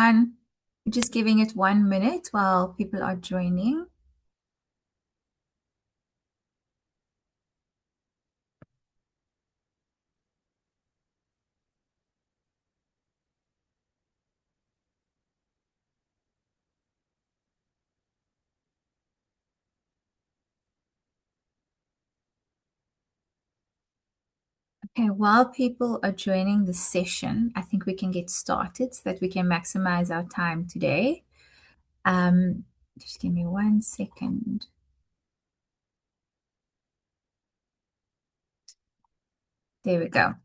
everyone. Just giving it 1 minute while people are joining. Okay, while people are joining the session, I think we can get started so that we can maximize our time today. Um, just give me 1 second. There we go.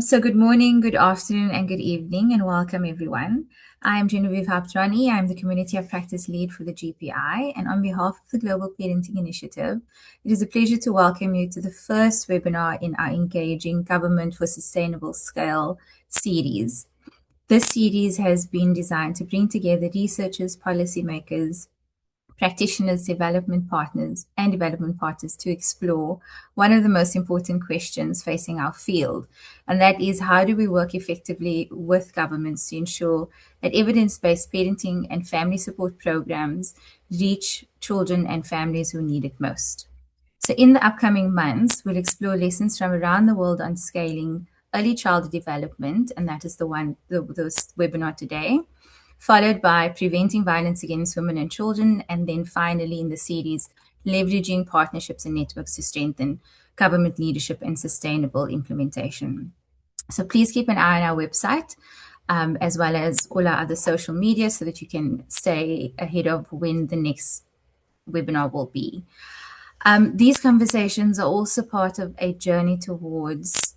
So good morning, good afternoon, and good evening, and welcome everyone. I'm Genevieve Haptrani. I'm the Community of Practice Lead for the GPI, and on behalf of the Global Parenting Initiative, it is a pleasure to welcome you to the first webinar in our Engaging Government for Sustainable Scale series. This series has been designed to bring together researchers, policymakers, practitioners, development partners, and development partners to explore one of the most important questions facing our field. And that is, how do we work effectively with governments to ensure that evidence-based parenting and family support programs reach children and families who need it most? So in the upcoming months, we'll explore lessons from around the world on scaling early childhood development, and that is this webinar today, followed by preventing violence against women and children, and then finally in the series, leveraging partnerships and networks to strengthen government leadership and sustainable implementation. So please keep an eye on our website, as well as all our other social media, so that you can stay ahead of when the next webinar will be. These conversations are also part of a journey towards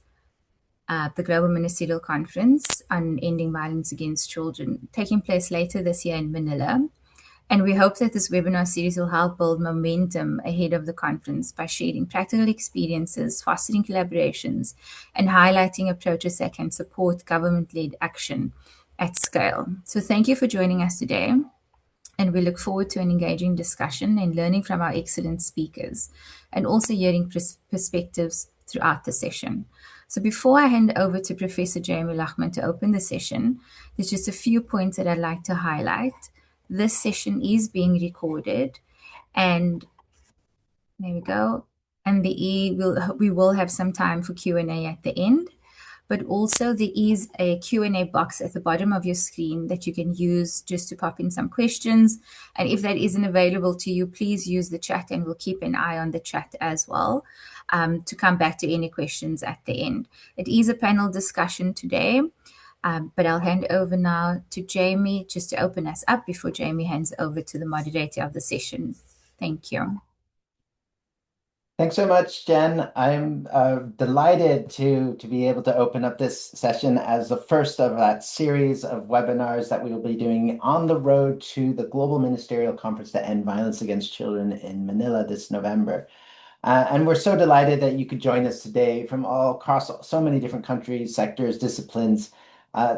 the Global Ministerial Conference on Ending Violence Against Children, taking place later this year in Manila. And we hope that this webinar series will help build momentum ahead of the conference by sharing practical experiences, fostering collaborations, and highlighting approaches that can support government-led action at scale. So thank you for joining us today. And we look forward to an engaging discussion and learning from our excellent speakers, and also hearing perspectives throughout the session. So before I hand over to Professor Jamie Lachman to open the session, there's just a few points that I'd like to highlight. This session is being recorded, and there we go. And we will have some time for Q&A at the end. But also there is a Q&A box at the bottom of your screen that you can use just to pop in some questions. And if that isn't available to you, please use the chat, and we'll keep an eye on the chat as well, to come back to any questions at the end. It is a panel discussion today, but I'll hand over now to Jamie just to open us up before Jamie hands over to the moderator of the session. Thank you. Thanks so much, Jen. I'm delighted to be able to open up this session as the first of that series of webinars that we will be doing on the road to the Global Ministerial Conference to End Violence Against Children in Manila this November. And we're so delighted that you could join us today from all across so many different countries, sectors, disciplines.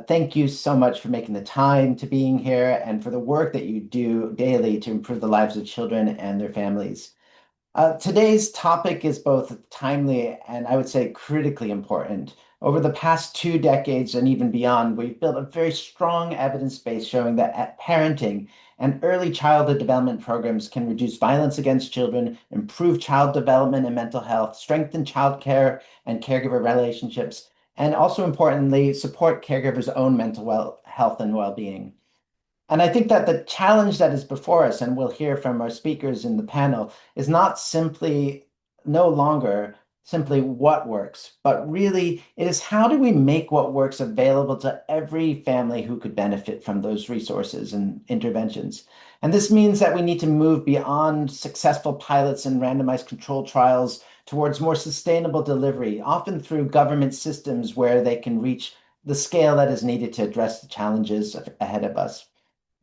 Thank you so much for making the time to being here and for the work that you do daily to improve the lives of children and their families. Today's topic is both timely and I would say critically important. Over the past 2 decades and even beyond, we've built a very strong evidence base showing that parenting and early childhood development programs can reduce violence against children, improve child development and mental health, strengthen child care and caregiver relationships, and also importantly, support caregivers' own mental health and well-being. And I think that the challenge that is before us, and we'll hear from our speakers in the panel, is not simply no longer simply what works, but really it is how do we make what works available to every family who could benefit from those resources and interventions. And this means that we need to move beyond successful pilots and randomized controlled trials towards more sustainable delivery, often through government systems where they can reach the scale that is needed to address the challenges ahead of us.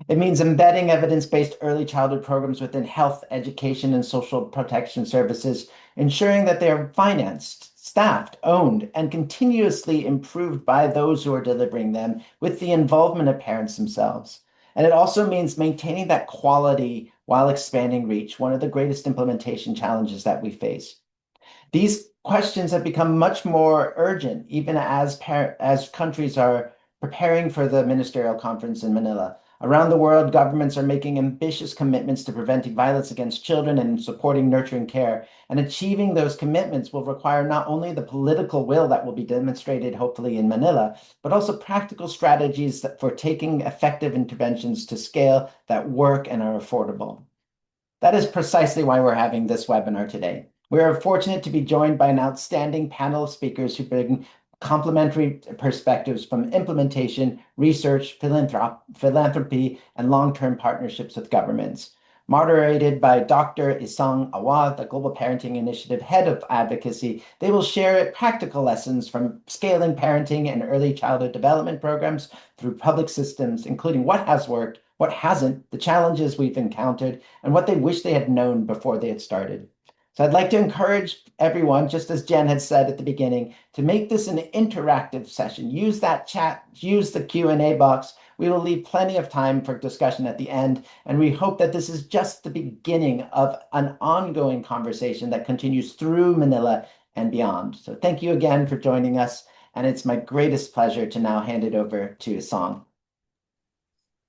It means embedding evidence-based early childhood programs within health, education, and social protection services, ensuring that they are financed, staffed, owned, and continuously improved by those who are delivering them with the involvement of parents themselves. And it also means maintaining that quality while expanding reach, one of the greatest implementation challenges that we face. These questions have become much more urgent, even as countries are preparing for the ministerial conference in Manila. Around the world, governments are making ambitious commitments to preventing violence against children and supporting nurturing care. And achieving those commitments will require not only the political will that will be demonstrated, hopefully, in Manila, but also practical strategies for taking effective interventions to scale that work and are affordable. That is precisely why we're having this webinar today. We are fortunate to be joined by an outstanding panel of speakers who bring complementary perspectives from implementation, research, philanthropy, and long-term partnerships with governments. Moderated by Dr. Isang Awad, the Global Parenting Initiative Head of Advocacy, they will share practical lessons from scaling parenting and early childhood development programs through public systems, including what has worked, what hasn't, the challenges we've encountered, and what they wish they had known before they had started. So I'd like to encourage everyone, just as Jen had said at the beginning, to make this an interactive session. Use that chat, use the Q&A box. We will leave plenty of time for discussion at the end, and we hope that this is just the beginning of an ongoing conversation that continues through Manila and beyond. So thank you again for joining us, and it's my greatest pleasure to now hand it over to Song.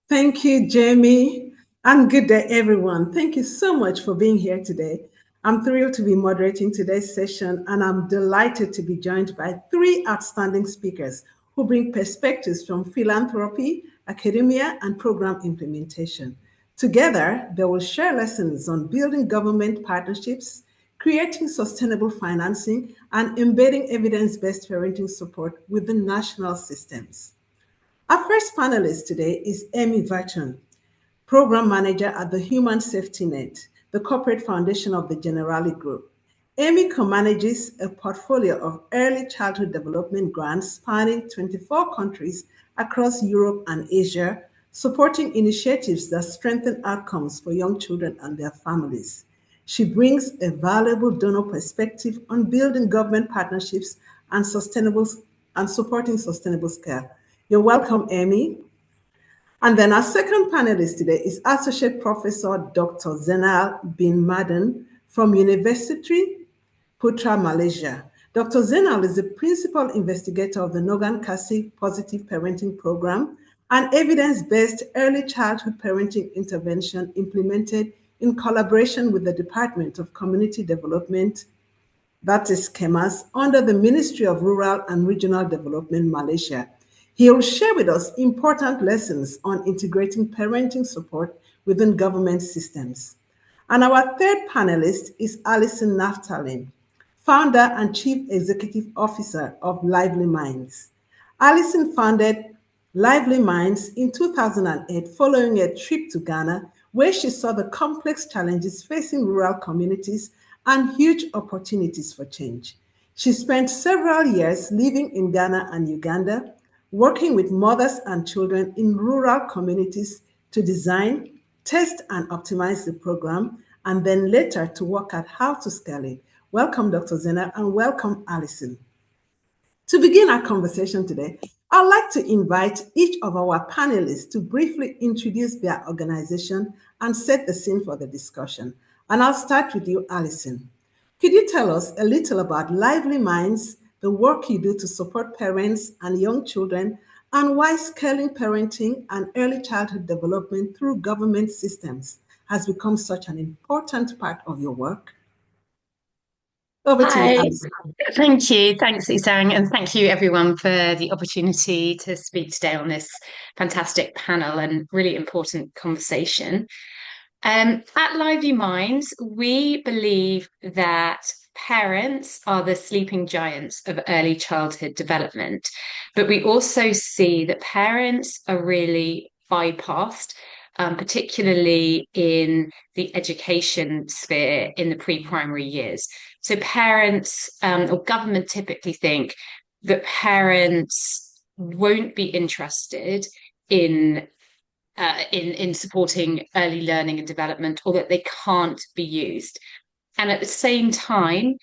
Thank you, Jamie, and good day, everyone. Thank you so much for being here today. I'm thrilled to be moderating today's session, and I'm delighted to be joined by three outstanding speakers who bring perspectives from philanthropy, academia, and program implementation. Together, they will share lessons on building government partnerships, creating sustainable financing, and embedding evidence-based parenting support within national systems. Our first panelist today is Amy Varton, Program Manager at the Human Safety Net, the corporate foundation of the Generali Group. Amy co-manages a portfolio of early childhood development grants spanning 24 countries across Europe and Asia, supporting initiatives that strengthen outcomes for young children and their families. She brings a valuable donor perspective on building government partnerships and supporting sustainable scale. You're welcome, Amy. And then our second panelist today is Associate Professor Dr. Zainal bin Madan from University Putra, Malaysia. Dr. Zainal is the principal investigator of the Nogan Kasi Positive Parenting Program, an evidence-based early childhood parenting intervention implemented in collaboration with the Department of Community Development, that is KEMAS, under the Ministry of Rural and Regional Development, Malaysia. He will share with us important lessons on integrating parenting support within government systems. And our third panelist is Alison Naftalin, founder and chief executive officer of Lively Minds. Alison founded Lively Minds in 2008 following a trip to Ghana where she saw the complex challenges facing rural communities and huge opportunities for change. She spent several years living in Ghana and Uganda, working with mothers and children in rural communities to design, test, and optimize the program, and then later to work out how to scale it. Welcome, Dr. Zena, and welcome, Alison. To begin our conversation today, I'd like to invite each of our panelists to briefly introduce their organization and set the scene for the discussion. And I'll start with you, Alison. Could you tell us a little about Lively Minds, the work you do to support parents and young children, and why scaling parenting and early childhood development through government systems has become such an important part of your work? Over to you, Hi, Alison. thank you. Thanks, Isang, and thank you everyone for the opportunity to speak today on this fantastic panel and really important conversation. At Lively Minds, we believe that parents are the sleeping giants of early childhood development, but we also see that parents are really bypassed, particularly in the education sphere in the pre-primary years. So parents or government typically think that parents won't be interested in in supporting early learning and development, or that they can't be used. And at the same time,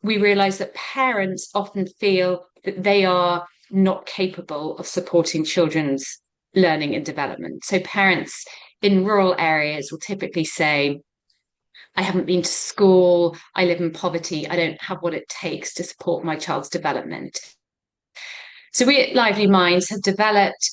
we realize that parents often feel that they are not capable of supporting children's learning and development. So parents in rural areas will typically say, I haven't been to school, I live in poverty, I don't have what it takes to support my child's development. So we at Lively Minds have developed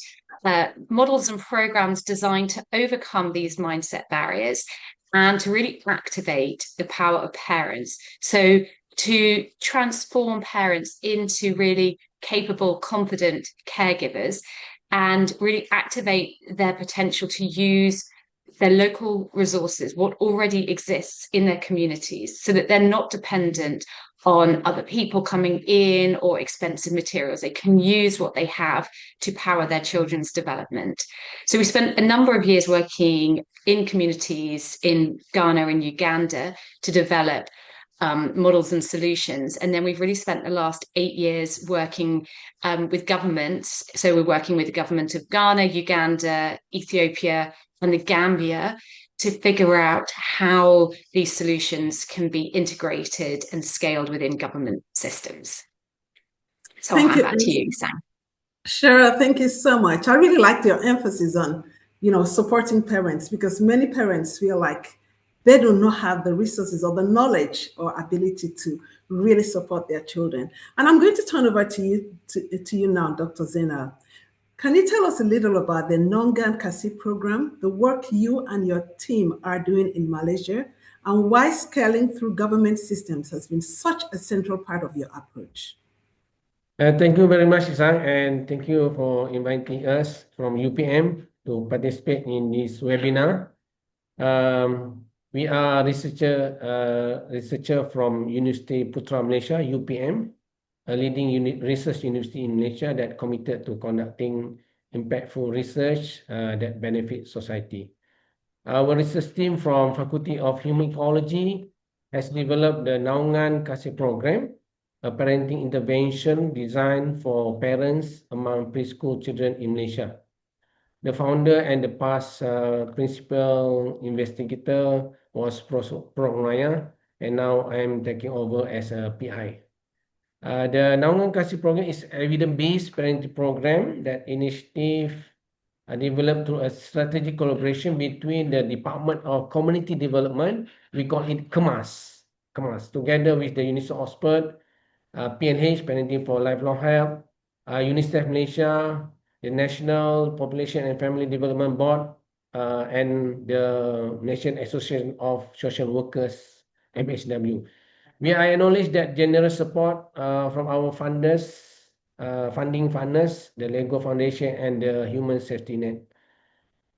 models and programs designed to overcome these mindset barriers and to really activate the power of parents. So to transform parents into really capable, confident caregivers and really activate their potential to use their local resources, what already exists in their communities, so that they're not dependent on other people coming in or expensive materials. They can use what they have to power their children's development. So we spent a number of years working in communities in Ghana and Uganda to develop models and solutions. And then we've really spent the last 8 years working with governments. So we're working with the government of Ghana, Uganda, Ethiopia, and the Gambia to figure out how these solutions can be integrated and scaled within government systems. So I'll hand back to you, Sang. Cheryl, thank you so much. I really liked your emphasis on, supporting parents, because many parents feel like they do not have the resources or the knowledge or ability to really support their children. And I'm going to turn over to you now, Dr. Zena. Can you tell us a little about the Nongan Kasi program, the work you and your team are doing in Malaysia, and why scaling through government systems has been such a central part of your approach? Thank you very much, Isang, and thank you for inviting us from UPM to participate in this webinar. We are researcher from University Putra Malaysia, UPM, a leading research university in Malaysia that committed to conducting impactful research that benefits society. Our research team from Faculty of Human Ecology has developed the Naungan Kasih program, a parenting intervention designed for parents among preschool children in Malaysia. The founder and the past principal investigator was Prof. Naya, and now I'm taking over as a PI. The Naungan Kasih program is an evidence-based parenting program that initiative developed through a strategic collaboration between the Department of Community Development, we call it KEMAS, together with the University of Oxford, PNH, Parenting for Lifelong Health, UNICEF Malaysia, the National Population and Family Development Board, and the National Association of Social Workers, MHW. We acknowledge that generous support from our funders, funding funders, the Lego Foundation and the Human Safety Net.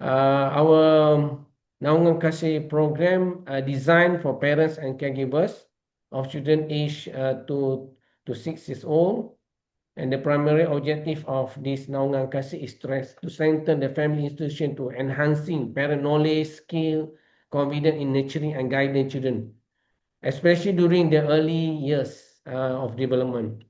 Our Naungan Kasih program designed for parents and caregivers of children aged 2 to 6 years old. And the primary objective of this Naungan Kasih is to strengthen the family institution to enhancing parent knowledge, skill, confidence in nurturing and guiding children, especially during the early years of development.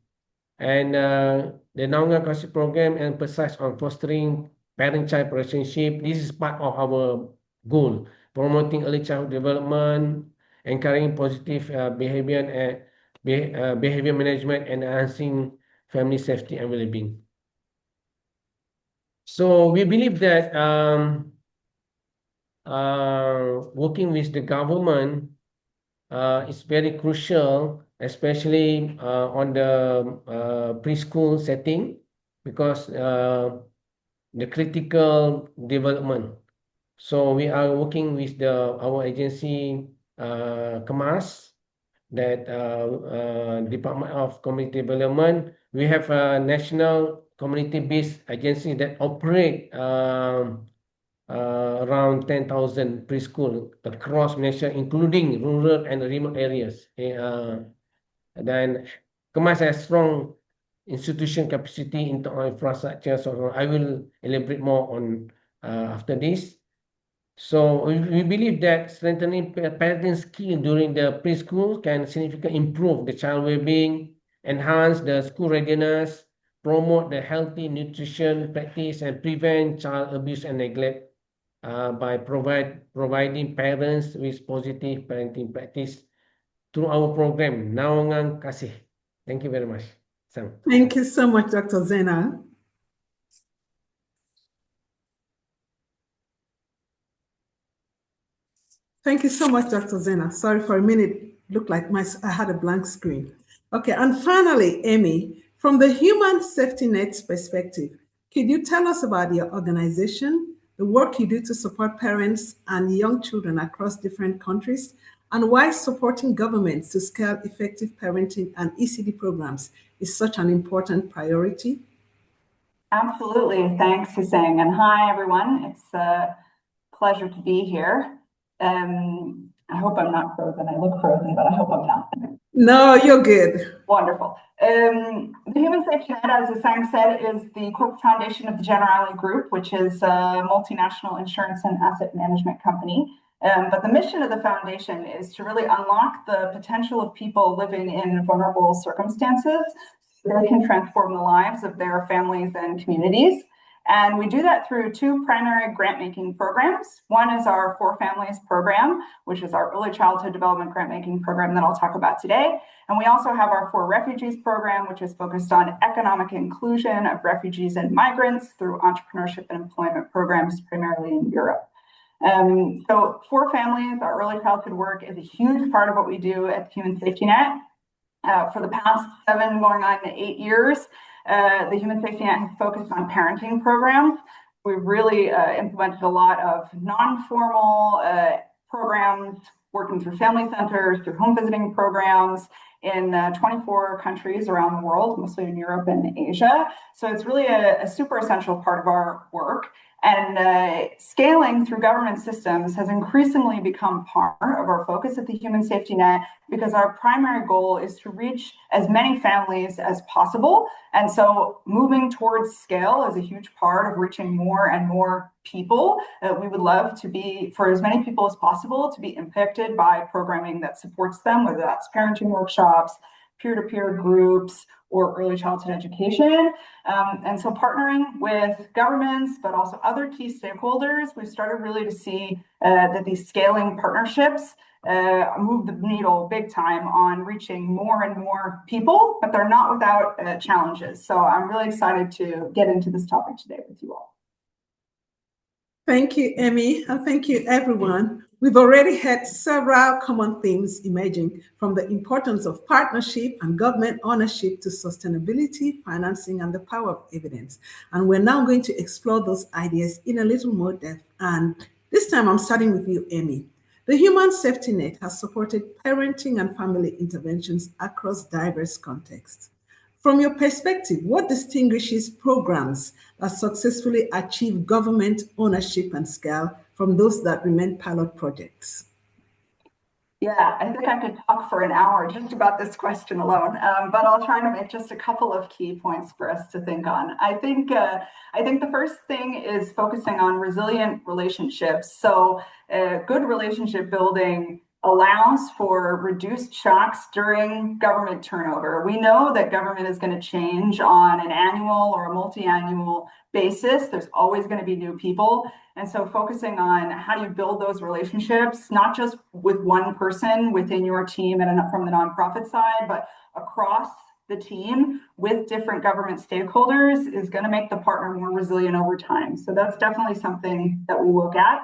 And the Naungan Kasih program emphasizes on fostering parent-child relationship. This is part of our goal, promoting early childhood development, encouraging positive behavior and behavior management, and enhancing family safety and well-being. So we believe that working with the government is very crucial, especially on the preschool setting, because the critical development. So we are working with our agency, KEMAS, that Department of Community Development. We have a national community-based agency that operate around 10,000 preschool across Malaysia, including rural and remote areas. Then KEMAS has strong institution capacity into our infrastructure. So I will elaborate more on after this. So we believe that strengthening parenting skill during the preschool can significantly improve the child well-being, enhance the school readiness, promote the healthy nutrition practice, and prevent child abuse and neglect by providing parents with positive parenting practice through our program, Naungan Kasih. Thank you very much. Sam. Thank you so much, Dr. Zena. Thank you so much, Dr. Zena. Sorry, for a minute, it looked like I had a blank screen. Okay, and finally, Amy, From the human safety nets perspective, could you tell us about your organization, the work you do to support parents and young children across different countries, and why supporting governments to scale effective parenting and ECD programs is such an important priority? Absolutely. Thanks, Hussein. And hi, everyone. It's a pleasure to be here. I hope I'm not frozen. I look frozen, but I hope I'm not. No, you're good. Wonderful. The Human Safety Net, as Hussein said, is the corporate foundation of the Generali Group, which is a multinational insurance and asset management company. But the mission of the foundation is to really unlock the potential of people living in vulnerable circumstances so they can transform the lives of their families and communities. And we do that through two primary grant-making programs. One is our For Families program, which is our early childhood development grant-making program that I'll talk about today. And we also have our For Refugees program, which is focused on economic inclusion of refugees and migrants through entrepreneurship and employment programs, primarily in Europe. So For Families, our early childhood work, is a huge part of what we do at the Human Safety Net. For the past 7 going on to 8 years, the Human Safety Net has focused on parenting programs. We've really implemented a lot of non-formal programs, working through family centers, through home visiting programs in 24 countries around the world, mostly in Europe and Asia. So it's really a super essential part of our work. And scaling through government systems has increasingly become part of our focus at the Human Safety Net because our primary goal is to reach as many families as possible. And so moving towards scale is a huge part of reaching more and more people. We would love to be, for as many people as possible, to be impacted by programming that supports them, whether that's parenting workshops, peer-to-peer groups, or early childhood education. And so partnering with governments, but also other key stakeholders, we've started really to see that these scaling partnerships move the needle big time on reaching more and more people, but they're not without challenges. So I'm really excited to get into this topic today with you all. Thank you, Emmy, and thank you, everyone. We've already had several common themes emerging, from the importance of partnership and government ownership to sustainability, financing, and the power of evidence. And we're now going to explore those ideas in a little more depth. And this time I'm starting with you, Emmy. The Human Safety Net has supported parenting and family interventions across diverse contexts. From your perspective, what distinguishes programs that successfully achieve government ownership and scale from those that remain pilot projects? Yeah, I think I could talk for an hour just about this question alone, but I'll try to make just a couple of key points for us to think on. I think the first thing is focusing on resilient relationships. So good relationship building allows for reduced shocks during government turnover. We know that government is going to change on an annual or a multi-annual basis. There's always going to be new people. And so focusing on how do you build those relationships, not just with one person within your team and from the nonprofit side, but across the team with different government stakeholders, is going to make the partner more resilient over time. So that's definitely something that we look at.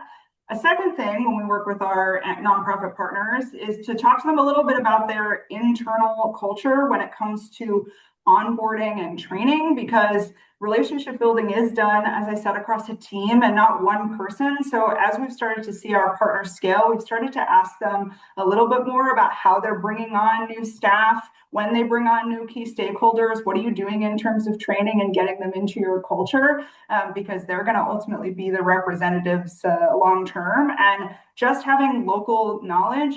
A second thing when we work with our nonprofit partners is to talk to them a little bit about their internal culture when it comes to onboarding and training, because relationship building is done, as I said, across a team and not one person. So as we've started to see our partners scale, we've started to ask them a little bit more about how they're bringing on new staff, when they bring on new key stakeholders, what are you doing in terms of training and getting them into your culture, because they're going to ultimately be the representatives long term. And just having local knowledge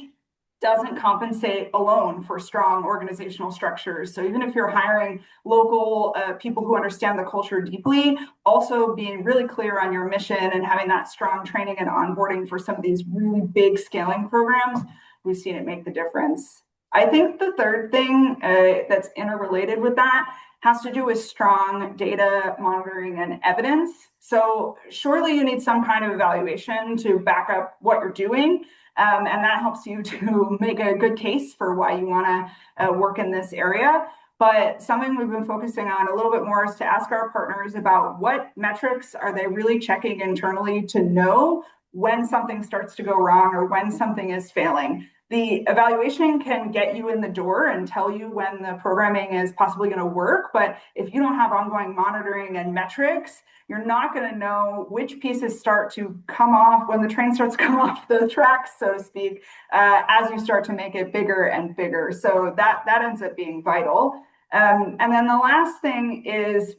doesn't compensate alone for strong organizational structures. So even if you're hiring local people who understand the culture deeply, also being really clear on your mission and having that strong training and onboarding for some of these really big scaling programs, we've seen it make the difference. I think the third thing that's interrelated with that has to do with strong data monitoring and evidence. So surely you need some kind of evaluation to back up what you're doing. And that helps you to make a good case for why you want to work in this area. But something we've been focusing on a little bit more is to ask our partners about what metrics are they really checking internally to know when something starts to go wrong or when something is failing. The evaluation can get you in the door and tell you when the programming is possibly going to work, but if you don't have ongoing monitoring and metrics, you're not going to know which pieces start to come off when the train starts to come off the tracks, so to speak, as you start to make it bigger and bigger. So that ends up being vital. And then the last thing is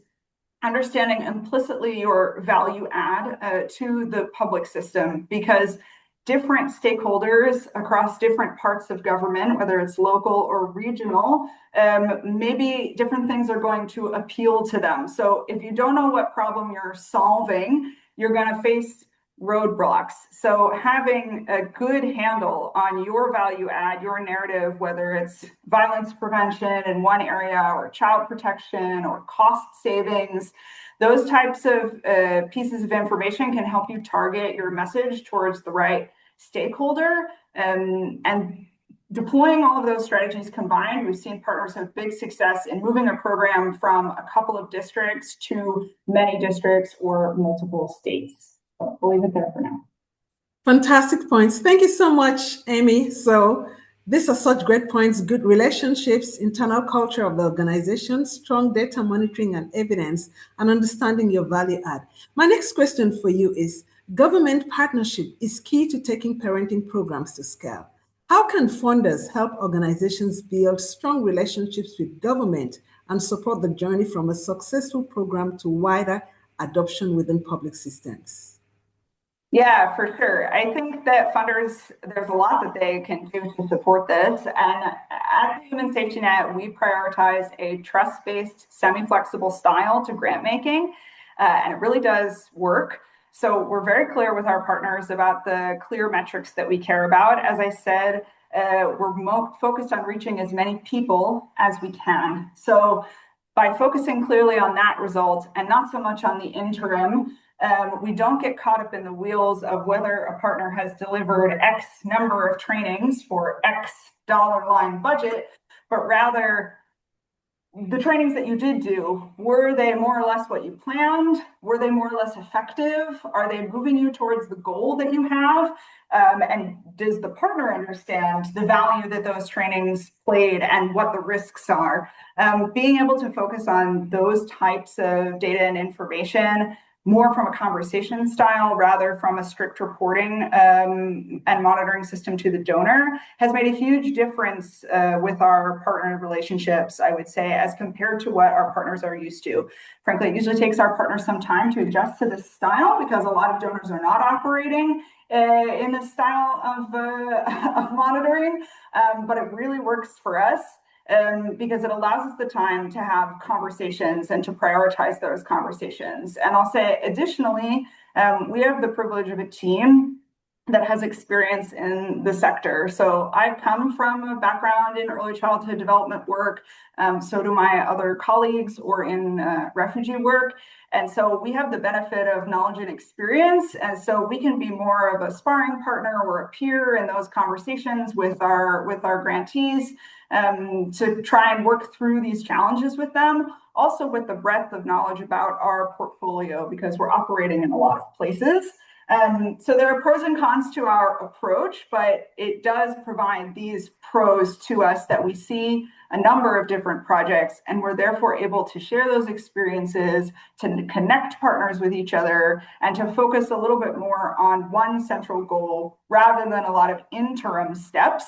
understanding implicitly your value add to the public system, because different stakeholders across different parts of government, whether it's local or regional, maybe different things are going to appeal to them. So if you don't know what problem you're solving, you're going to face roadblocks. So having a good handle on your value add, your narrative, whether it's violence prevention in one area or child protection or cost savings, those types of pieces of information can help you target your message towards the right stakeholder. And deploying all of those strategies combined, we've seen partners have big success in moving a program from a couple of districts to many districts or multiple states. So we'll leave it there for now. Fantastic points. Thank you so much, Amy. So these are such great points: good relationships, internal culture of the organization, strong data monitoring and evidence, and understanding your value add. My next question for you is, government partnership is key to taking parenting programs to scale. How can funders help organizations build strong relationships with government and support the journey from a successful program to wider adoption within public systems? Yeah, for sure. I think that funders, there's a lot that they can do to support this. And at the Human Safety Net, we prioritize a trust-based, semi-flexible style to grant making, and it really does work. So we're very clear with our partners about the clear metrics that we care about. As I said, we're focused on reaching as many people as we can. So by focusing clearly on that result and not so much on the interim, we don't get caught up in the wheels of whether a partner has delivered X number of trainings for X dollar line budget, but rather the trainings that you did do, were they more or less what you planned? Were they more or less effective? Are they moving you towards the goal that you have? And does the partner understand the value that those trainings played and what the risks are? Being able to focus on those types of data and information more from a conversation style rather from a strict reporting and monitoring system to the donor has made a huge difference with our partner relationships, I would say, as compared to what our partners are used to. Frankly, it usually takes our partners some time to adjust to this style because a lot of donors are not operating in this style of monitoring, but it really works for us. Because it allows us the time to have conversations and to prioritize those conversations. And I'll say additionally, we have the privilege of a team that has experience in the sector. So I come from a background in early childhood development work. So do my other colleagues or in refugee work. And so we have the benefit of knowledge and experience. And so we can be more of a sparring partner or a peer in those conversations with our grantees to try and work through these challenges with them. Also with the breadth of knowledge about our portfolio, because we're operating in a lot of places. So there are pros and cons to our approach, but it does provide these pros to us that we see a number of different projects, and we're therefore able to share those experiences, to connect partners with each other, and to focus a little bit more on one central goal rather than a lot of interim steps.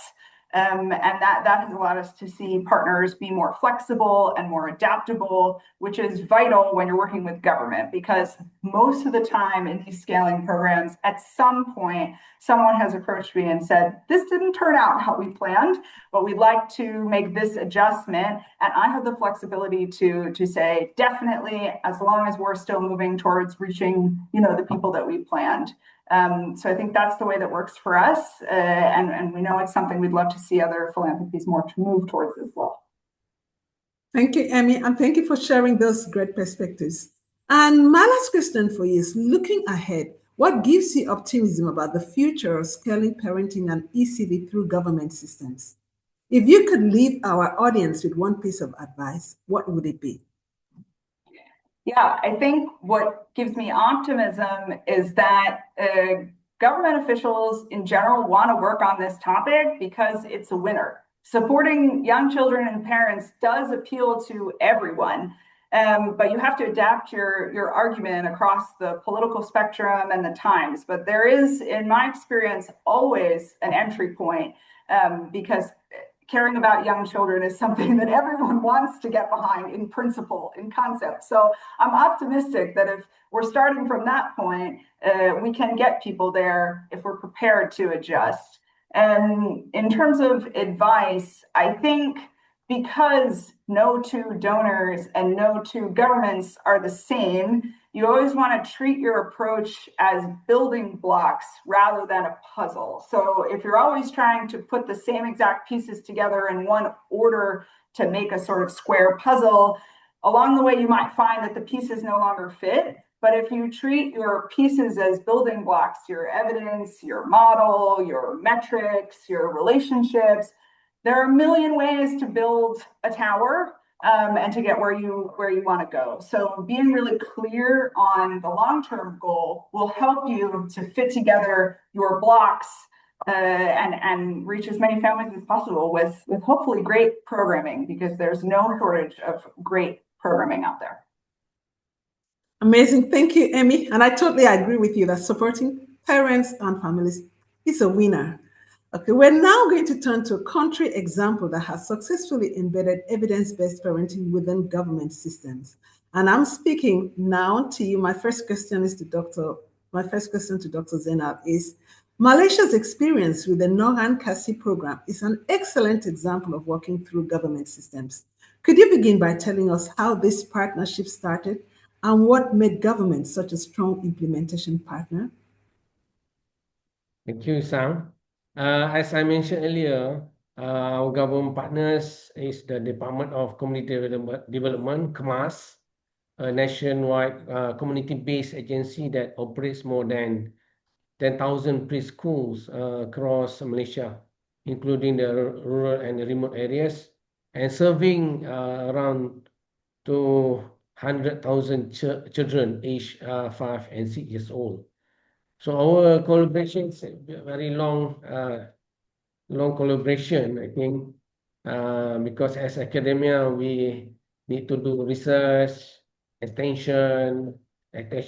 And that has allowed us to see partners be more flexible and more adaptable, which is vital when you're working with government, because most of the time in these scaling programs, at some point, someone has approached me and said, this didn't turn out how we planned, but we'd like to make this adjustment. And I have the flexibility to say, definitely, as long as we're still moving towards reaching, the people that we planned. So I think that's the way that works for us. And we know it's something we'd love to see other philanthropies more to move towards as well. Thank you, Amy, and thank you for sharing those great perspectives. And my last question for you is, looking ahead, what gives you optimism about the future of scaling parenting and ECD through government systems? If you could leave our audience with one piece of advice, what would it be? Yeah, I think what gives me optimism is that government officials in general want to work on this topic because it's a winner. Supporting young children and parents does appeal to everyone, but you have to adapt your argument across the political spectrum and the times. But there is, in my experience, always an entry point, because caring about young children is something that everyone wants to get behind in principle, in concept. So I'm optimistic that if we're starting from that point, we can get people there if we're prepared to adjust. And in terms of advice, I think because no two donors and no two governments are the same, you always want to treat your approach as building blocks rather than a puzzle. So if you're always trying to put the same exact pieces together in one order to make a sort of square puzzle, along the way you might find that the pieces no longer fit. But if you treat your pieces as building blocks, your evidence, your model, your metrics, your relationships, there are a million ways to build a tower, and to get where you want to go. So being really clear on the long-term goal will help you to fit together your blocks, and reach as many families as possible with hopefully great programming, because there's no shortage of great programming out there. Amazing. Thank you, Emmy. And I totally agree with you that supporting parents and families is a winner. Okay, we're now going to turn to a country example that has successfully embedded evidence-based parenting within government systems. And I'm speaking now to you. My first question to Dr. Zainab is, Malaysia's experience with the Nohan Kasi program is an excellent example of working through government systems. Could you begin by telling us how this partnership started and what made government such a strong implementation partner? Thank you, Sang. As I mentioned earlier, our government partners is the Department of Community Development, KEMAS, a nationwide community-based agency that operates more than 10,000 preschools across Malaysia, including the rural and remote areas, and serving around 200,000 children aged 5 and 6 years old. So our collaboration is a very long collaboration, I think, because as academia, we need to do research, extension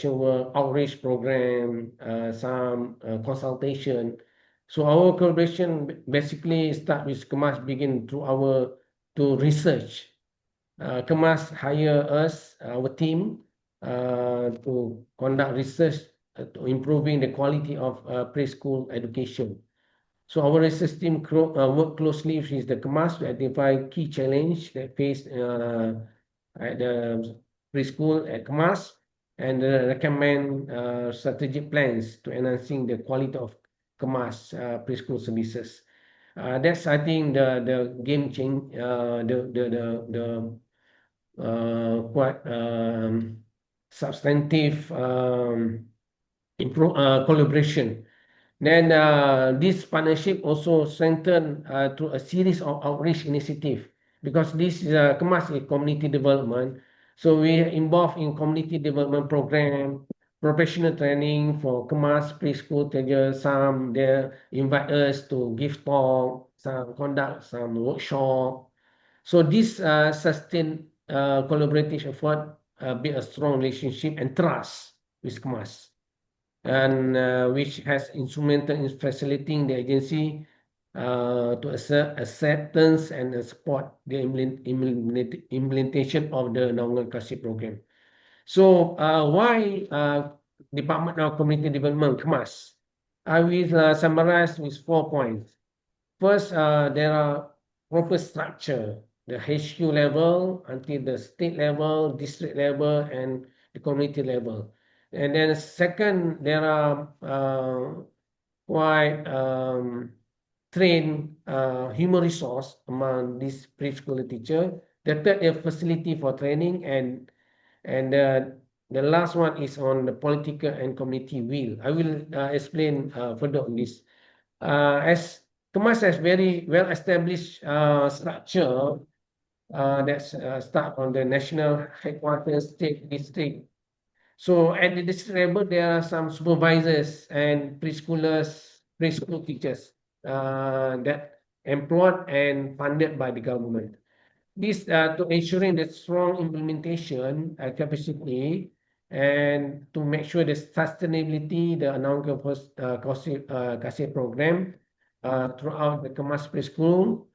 work, outreach program, some consultation. So our collaboration basically start with KEMAS, begin through to research. KEMAS hire us, our team, to conduct research to improving the quality of preschool education. So our research team work closely with the KEMAS to identify key challenge that face at the preschool at KEMAS, and recommend strategic plans to enhancing the quality of KEMAS preschool services. That's, I think, the game change, the quite substantive collaboration. Then this partnership also strengthened through a series of outreach initiatives, because this is KEMAS is community development. So we are involved in community development program, professional training for KEMAS preschool teachers. Some they invite us to give talk, some conduct some workshop. So this sustained collaborative effort build a strong relationship and trust with KEMAS, and which has instrumental in facilitating the agency to acceptance and support the implementation of the Naungan Kasi program. So why Department of Community Development, KEMAS? I will summarize with 4 points. First, there are proper structure, the HQ level until the state level, district level, and the community level. And then second, there are quite trained human resource among these preschool teacher. The third is facility for training, and the last one is on the political and community will. I will explain further on this. As KEMAS has very well established structure that start on the national headquarters, state, district, So at the district level, there are some supervisors and preschool teachers that employed and funded by the government. This to ensuring the strong implementation capacity and to make sure the sustainability, the Anangka Kasih program throughout the Kemas preschool,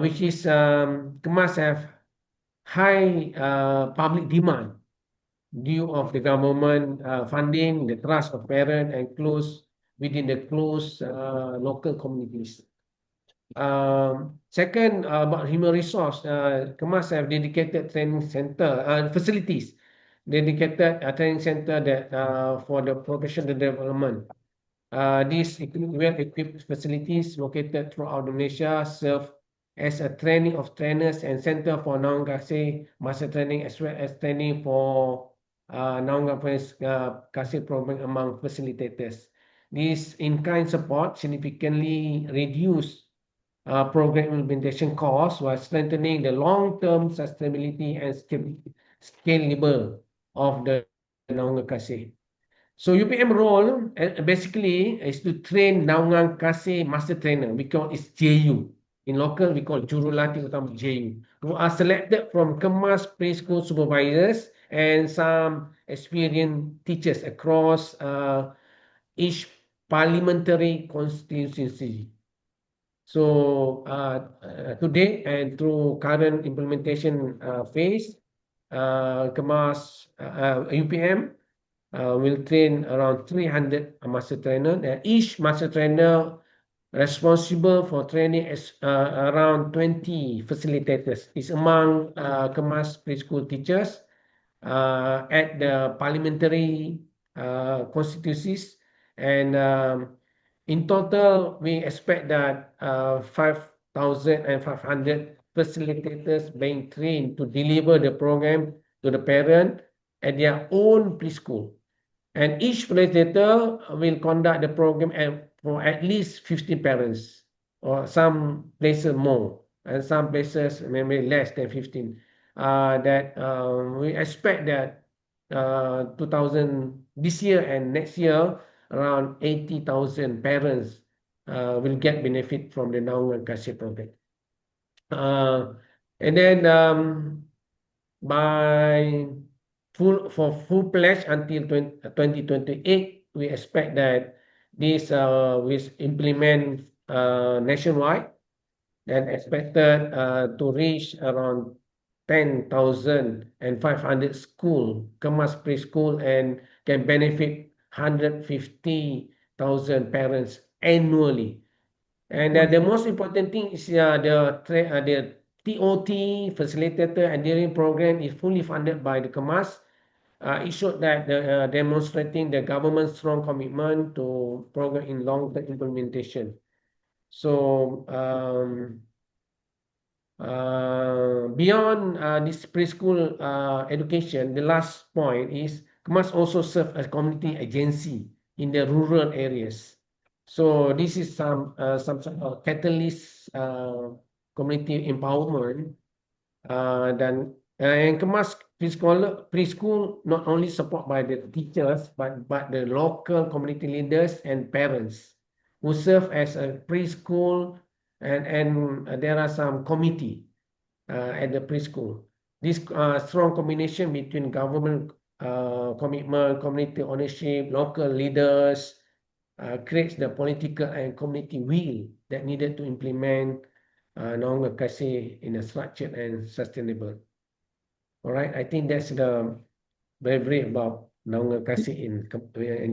which is Kemas have high public demand due of the government funding, the trust of parents, and within the close local communities. Second, about human resource, Kemas have dedicated training center facilities, dedicated training center that for the professional development. These well-equipped facilities located throughout Malaysia serve as a training of trainers and center for non-Kasih master training, as well as training for non-Kasih program among facilitators. This in-kind support significantly reduce program implementation costs while strengthening the long-term sustainability and scalable of the Naungan Kasih. So UPM role basically is to train Naungan Kasih master trainer. We call it JU. In local, we call Jurulatih Utama JU, who are selected from Kemas preschool supervisors and some experienced teachers across each parliamentary constituency. So today and through current implementation phase, Kemas UPM will train around 300 master trainer, and each master trainer responsible for training is around 20 facilitators. Is among Kemas preschool teachers at the parliamentary constituencies, and in total, we expect that 5,500 facilitators being trained to deliver the program to the parent at their own preschool. And each facilitator will conduct the program for at least 15 parents, or some places more, and some places maybe less than 15. We expect that 2000 this year and next year, around 80,000 parents will get benefit from the Naungan Kasih program. And then for full pledge until 2028, we expect that this will implement nationwide and expected to reach around 10,500 school, Kemas preschool, and can benefit 150,000 parents annually. And the most important thing is the TOT facilitator and engineering program is fully funded by the Kemas. It showed that demonstrating the government's strong commitment to program in long-term implementation. So beyond this preschool education, the last point is Kemas also serve as community agency in the rural areas. So this is some sort of catalyst community empowerment. And Kemas preschool not only support by the teachers but the local community leaders and parents who serve as a preschool, and there are some committee at the preschool. This strong combination between government commitment, community ownership, local leaders creates the political and community will that needed to implement Naungan Kasih in a structured and sustainable. All right, I think that's the very brief about Naungan Kasih in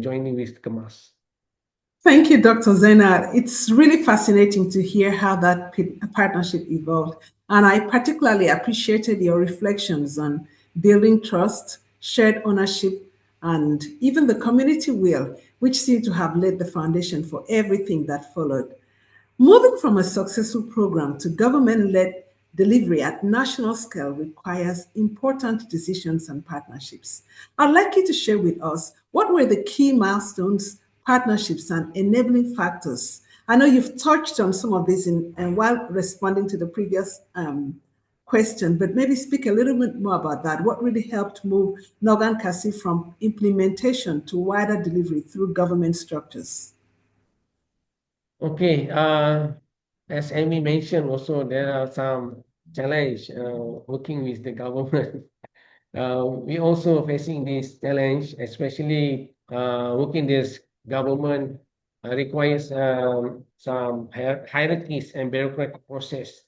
joining with Kemas. Thank you, Dr. Zainab. It's really fascinating to hear how that partnership evolved. And I particularly appreciated your reflections on building trust, shared ownership, and even the community will, which seem to have laid the foundation for everything that followed. Moving from a successful program to government-led delivery at national scale requires important decisions and partnerships. I'd like you to share with us what were the key milestones, partnerships, and enabling factors. I know you've touched on some of these while responding to the previous question, but maybe speak a little bit more about that. What really helped move Norgan Kasi from implementation to wider delivery through government structures? Okay, as Amy mentioned, also there are some challenge working with the government. We also facing this challenge, especially working this government requires some hierarchies and bureaucratic process,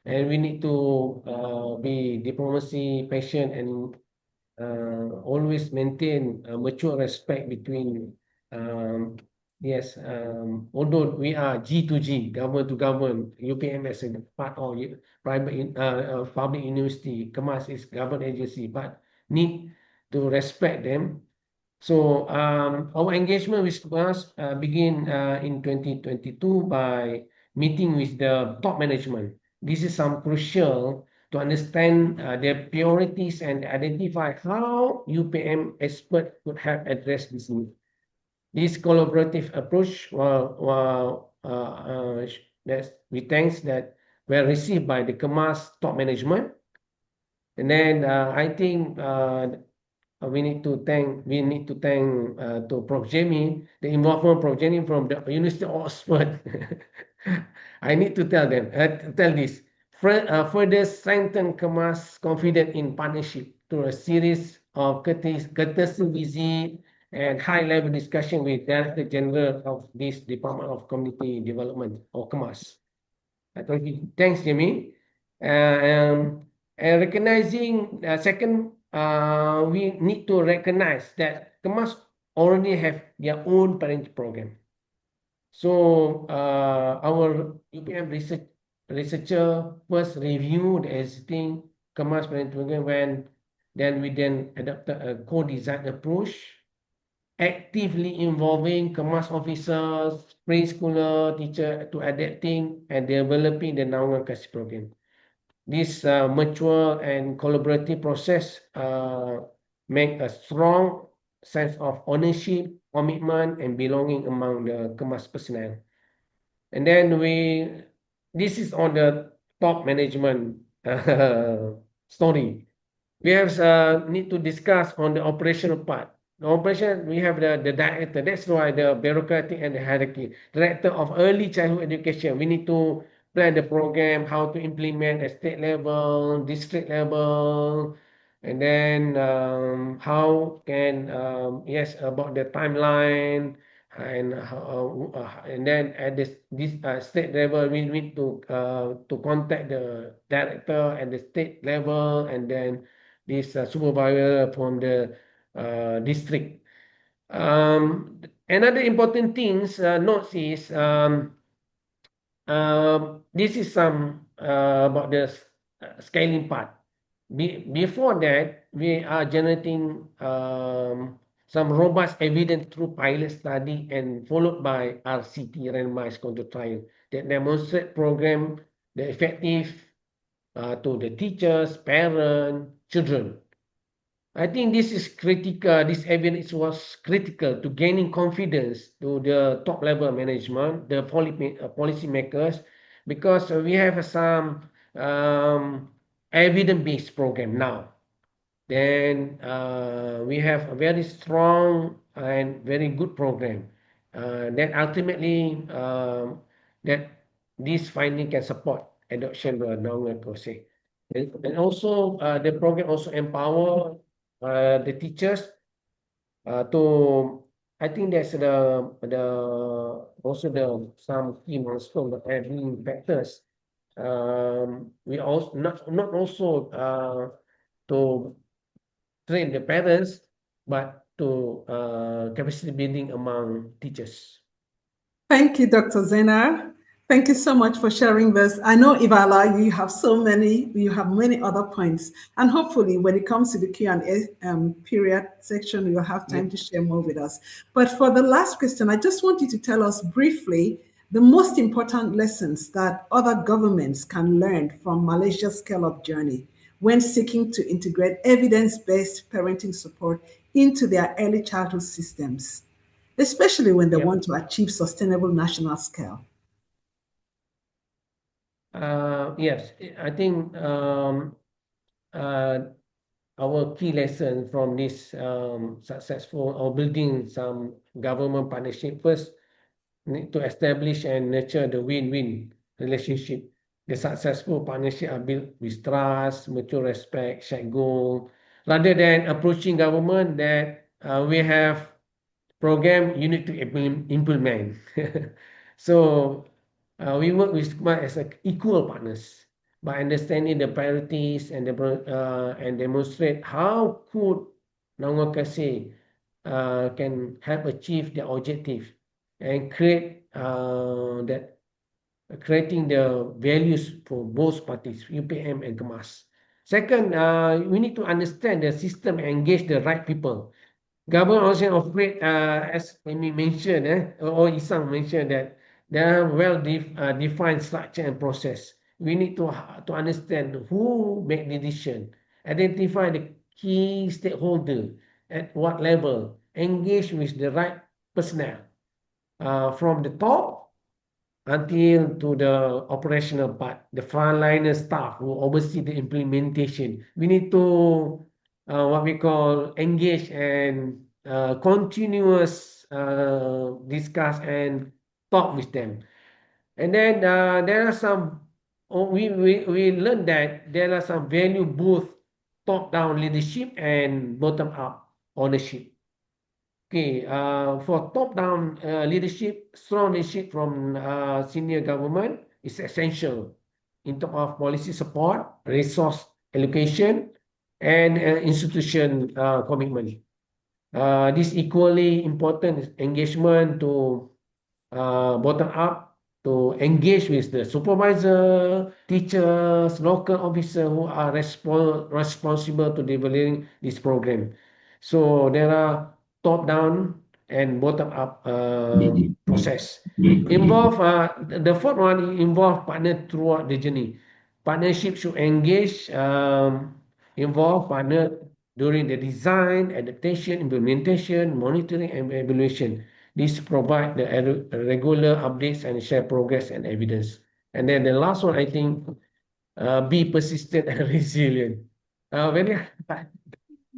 and we need to be diplomacy, patient, and always maintain a mutual respect between um, yes, although we are G to G, government to government, UPM as a part of public university, KEMAS is government agency, but need to respect them. So our engagement with KEMAS begin in 2022 by meeting with the top management. This is some crucial to understand their priorities and identify how UPM expert could have addressed this need. This collaborative approach, we thanks that were received by the KEMAS top management. And then I think we need to thank to Prof. Jamie, the involvement of Prof. Jamie from the University of Oxford. I need to tell this. Further strengthen KEMAS confidence in partnership through a series of courtesy visit and high-level discussion with Director General of this Department of Community Development, or KEMAS. Thanks, Jamie. And recognizing, second, we need to recognize that KEMAS already have their own parenting program. So our UPM researcher first reviewed the existing KEMAS parenting program, then we adopted a co-design approach, actively involving KEMAS officers, preschooler, teacher to adapting and developing the Naungan Kasih program. This mutual and collaborative process make a strong sense of ownership, commitment, and belonging among the KEMAS personnel. And then this is on the top management story. We have need to discuss on the operational part. The operation, we have the director. That's why the bureaucratic and the hierarchy. Director of Early Childhood Education. We need to plan the program, how to implement at state level, district level, and then how can yes, about the timeline, and then at this state level we need to contact the director at the state level, and then this supervisor from the district. Another important things notes is this is some about the scaling part. Before that, we are generating some robust evidence through pilot study and followed by RCT, randomized control trial, that demonstrate program the effective to the teachers, parents, children. I think this is critical. This evidence was critical to gaining confidence to the top level management, the policy makers, because we have some evidence-based program now. Then we have a very strong and very good program that ultimately that this finding can support adoption of non process. And also the program also empower the teachers to, I think there's also the some key milestone that have been factors. We also not also to train the parents, but to capacity building among teachers. Thank you, Dr. Zenar. Thank you so much for sharing this. I know, if I allow you, you have many other points. And hopefully when it comes to the Q&A period section, you'll have time to share more with us. But for the last question, I just want you to tell us briefly the most important lessons that other governments can learn from Malaysia's scale-up journey when seeking to integrate evidence-based parenting support into their early childhood systems, especially when they want to achieve sustainable national scale. Yes, I think uh, our key lesson from this successful or building some government partnership, first need to establish and nurture the win-win relationship. The successful partnership are built with trust, mutual respect, shared goal, rather than approaching government that we have program you need to implement. So we work with smart as equal partners by understanding the priorities and demonstrate how could Nangokase can help achieve their objective and creating the values for both parties, UPM and Kemas. Second, we need to understand the system and engage the right people. Government also operate, as Amy mentioned, or Isang mentioned, that there are defined structure and process. We need to understand who make the decision, identify the key stakeholder at what level, engage with the right personnel, from the top until to the operational part, the frontliner staff who oversee the implementation. We need to what we call engage and continuous discuss and talk with them. And then there are some we learned that there are some value both top down leadership and bottom up ownership. Okay, for top-down leadership, strong leadership from senior government is essential in terms of policy support, resource allocation, and institution commitment. This equally important is engagement to bottom up to engage with the supervisor, teachers, local officers who are responsible to delivering this program. So there are top down and bottom up process. The fourth one involve partner throughout the journey. Partnership should engage, involve partner during the design, adaptation, implementation, monitoring, and evaluation. This provide the regular updates and share progress and evidence. And then the last one, I think, be persistent and resilient. Very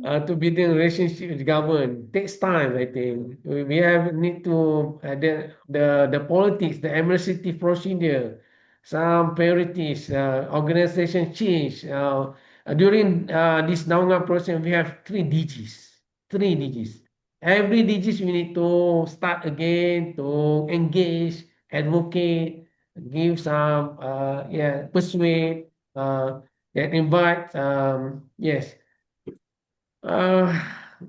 hard to build a relationship with government takes time. I think we have need to the politics, the administrative procedure, some priorities, organization change. During this Naunga process, we have three DGs, three DGs. Every DGs we need to start again to engage, advocate, give some persuade, and invite. Yes, uh,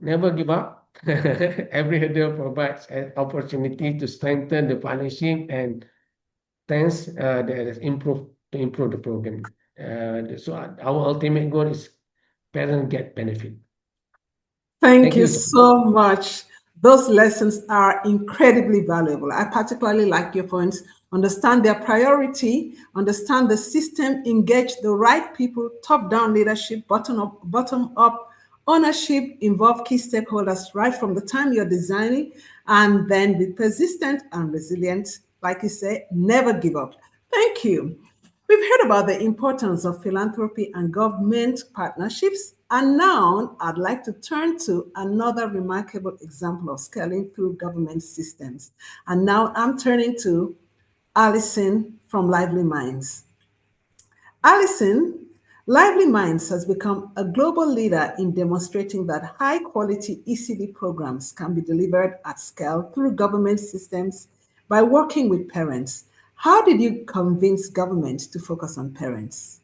never give up. Every hurdle provides an opportunity to strengthen the partnership and things that is improve the program. So our ultimate goal is parents get benefit. Thank Thank you you. so much. Those lessons are incredibly valuable. I particularly like your points. Understand their priority, understand the system, engage the right people, top-down leadership, bottom-up ownership, involve key stakeholders right from the time you're designing, and then be persistent and resilient. Like you say, never give up. Thank you. We've heard about the importance of philanthropy and government partnerships, and now I'd like to turn to another remarkable example of scaling through government systems. And now I'm turning to Alison from Lively Minds. Alison, Lively Minds has become a global leader in demonstrating that high quality ECD programs can be delivered at scale through government systems by working with parents. How did you convince government to focus on parents?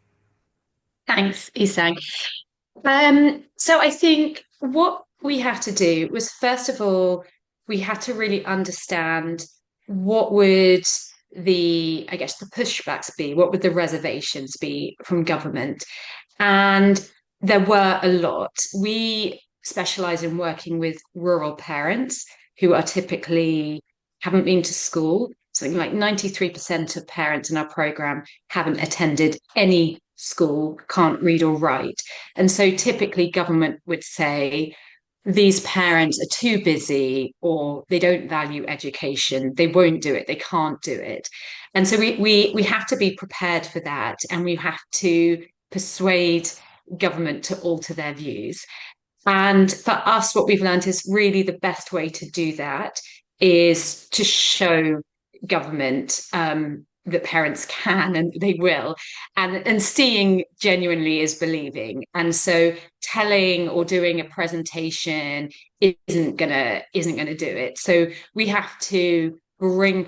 Thanks, Isang. So I think what we had to do was, first of all, we had to really understand what would I guess, the pushbacks be, what would the reservations be from government? And there were a lot. We specialize in working with rural parents who are typically haven't been to school. Something like 93% of parents in our program haven't attended any school, can't read or write. And so typically government would say, these parents are too busy or they don't value education, they won't do it, they can't do it. And so we have to be prepared for that, and we have to persuade government to alter their views. And for us, what we've learned is really the best way to do that is to show government that parents can and they will, and seeing genuinely is believing. And so telling or doing a presentation isn't gonna do it. So we have to bring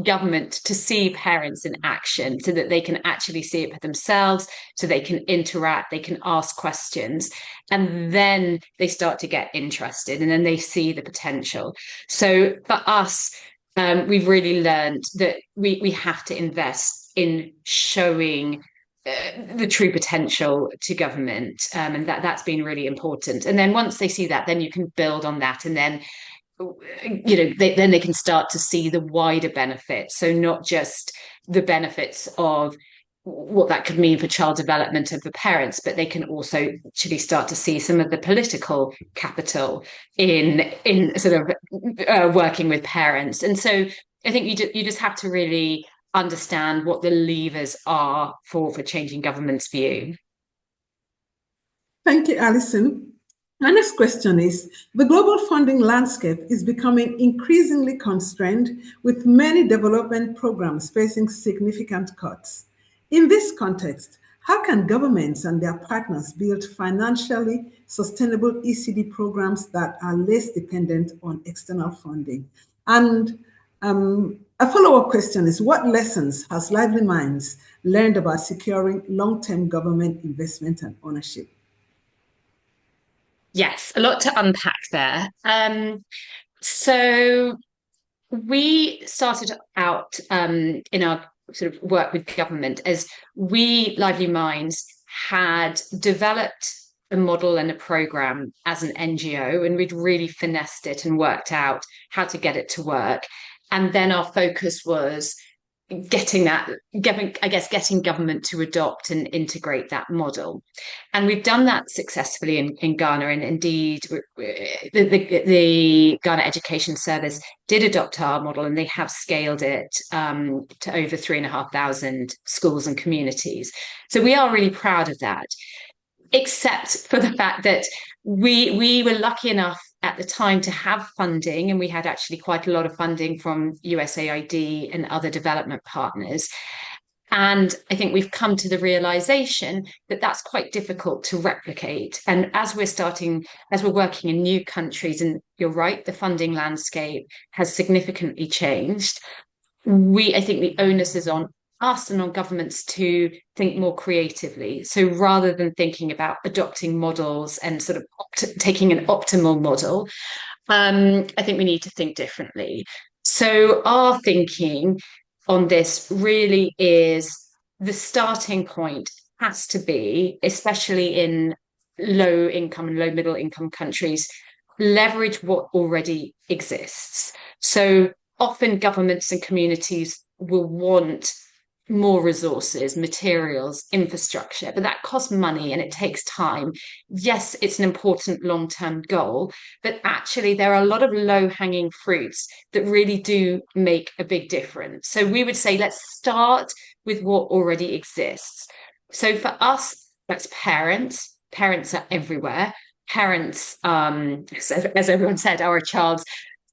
government to see parents in action so that they can actually see it for themselves, so they can interact, they can ask questions, and then they start to get interested, and then they see the potential. So for us, we've really learned that we have to invest in showing the true potential to government, and that's been really important. And then once they see that, then you can build on that, and then then they can start to see the wider benefits. So not just the benefits of what that could mean for child development of the parents, but they can also actually start to see some of the political capital in sort of working with parents. And so I think you just have to really understand what the levers are for changing government's view. Thank you, Alison. My next question is, the global funding landscape is becoming increasingly constrained, with many development programs facing significant cuts. In this context, how can governments and their partners build financially sustainable ECD programs that are less dependent on external funding? And a follow-up question is, what lessons has Lively Minds learned about securing long-term government investment and ownership? Yes, a lot to unpack there. So we started out in our sort of work with government as we, Lively Minds, had developed a model and a program as an NGO, and we'd really finessed it and worked out how to get it to work. And then our focus was getting government to adopt and integrate that model. And we've done that successfully in Ghana. And indeed, the Ghana Education Service did adopt our model, and they have scaled it to over 3,500 schools and communities. So we are really proud of that, except for the fact that we were lucky enough at the time to have funding, and we had actually quite a lot of funding from USAID and other development partners. And I think we've come to the realization that that's quite difficult to replicate. And as we're working in new countries, and you're right, the funding landscape has significantly changed. I think the onus is on us and on governments to think more creatively. So rather than thinking about adopting models and sort of taking an optimal model, I think we need to think differently. So our thinking on this really is the starting point has to be, especially in low income and low middle income countries, leverage what already exists. So often governments and communities will want more resources, materials, infrastructure, but that costs money and it takes time. Yes, it's an important long-term goal, but actually there are a lot of low-hanging fruits that really do make a big difference. So we would say, let's start with what already exists. So for us, that's parents. Parents are everywhere. Parents, as everyone said, are a child's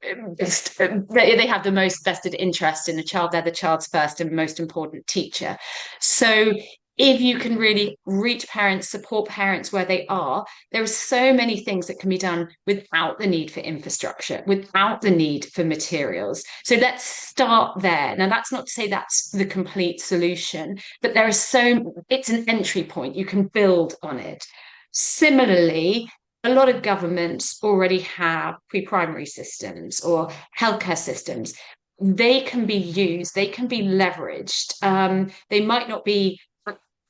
they have the most vested interest in the child. They're the child's first and most important teacher. So if you can really reach parents, support parents where they are, there are so many things that can be done without the need for infrastructure, without the need for materials. So let's start there. Now, that's not to say that's the complete solution, but it's an entry point. You can build on it. Similarly, a lot of governments already have pre-primary systems or healthcare systems. They can be used, they can be leveraged. They might not be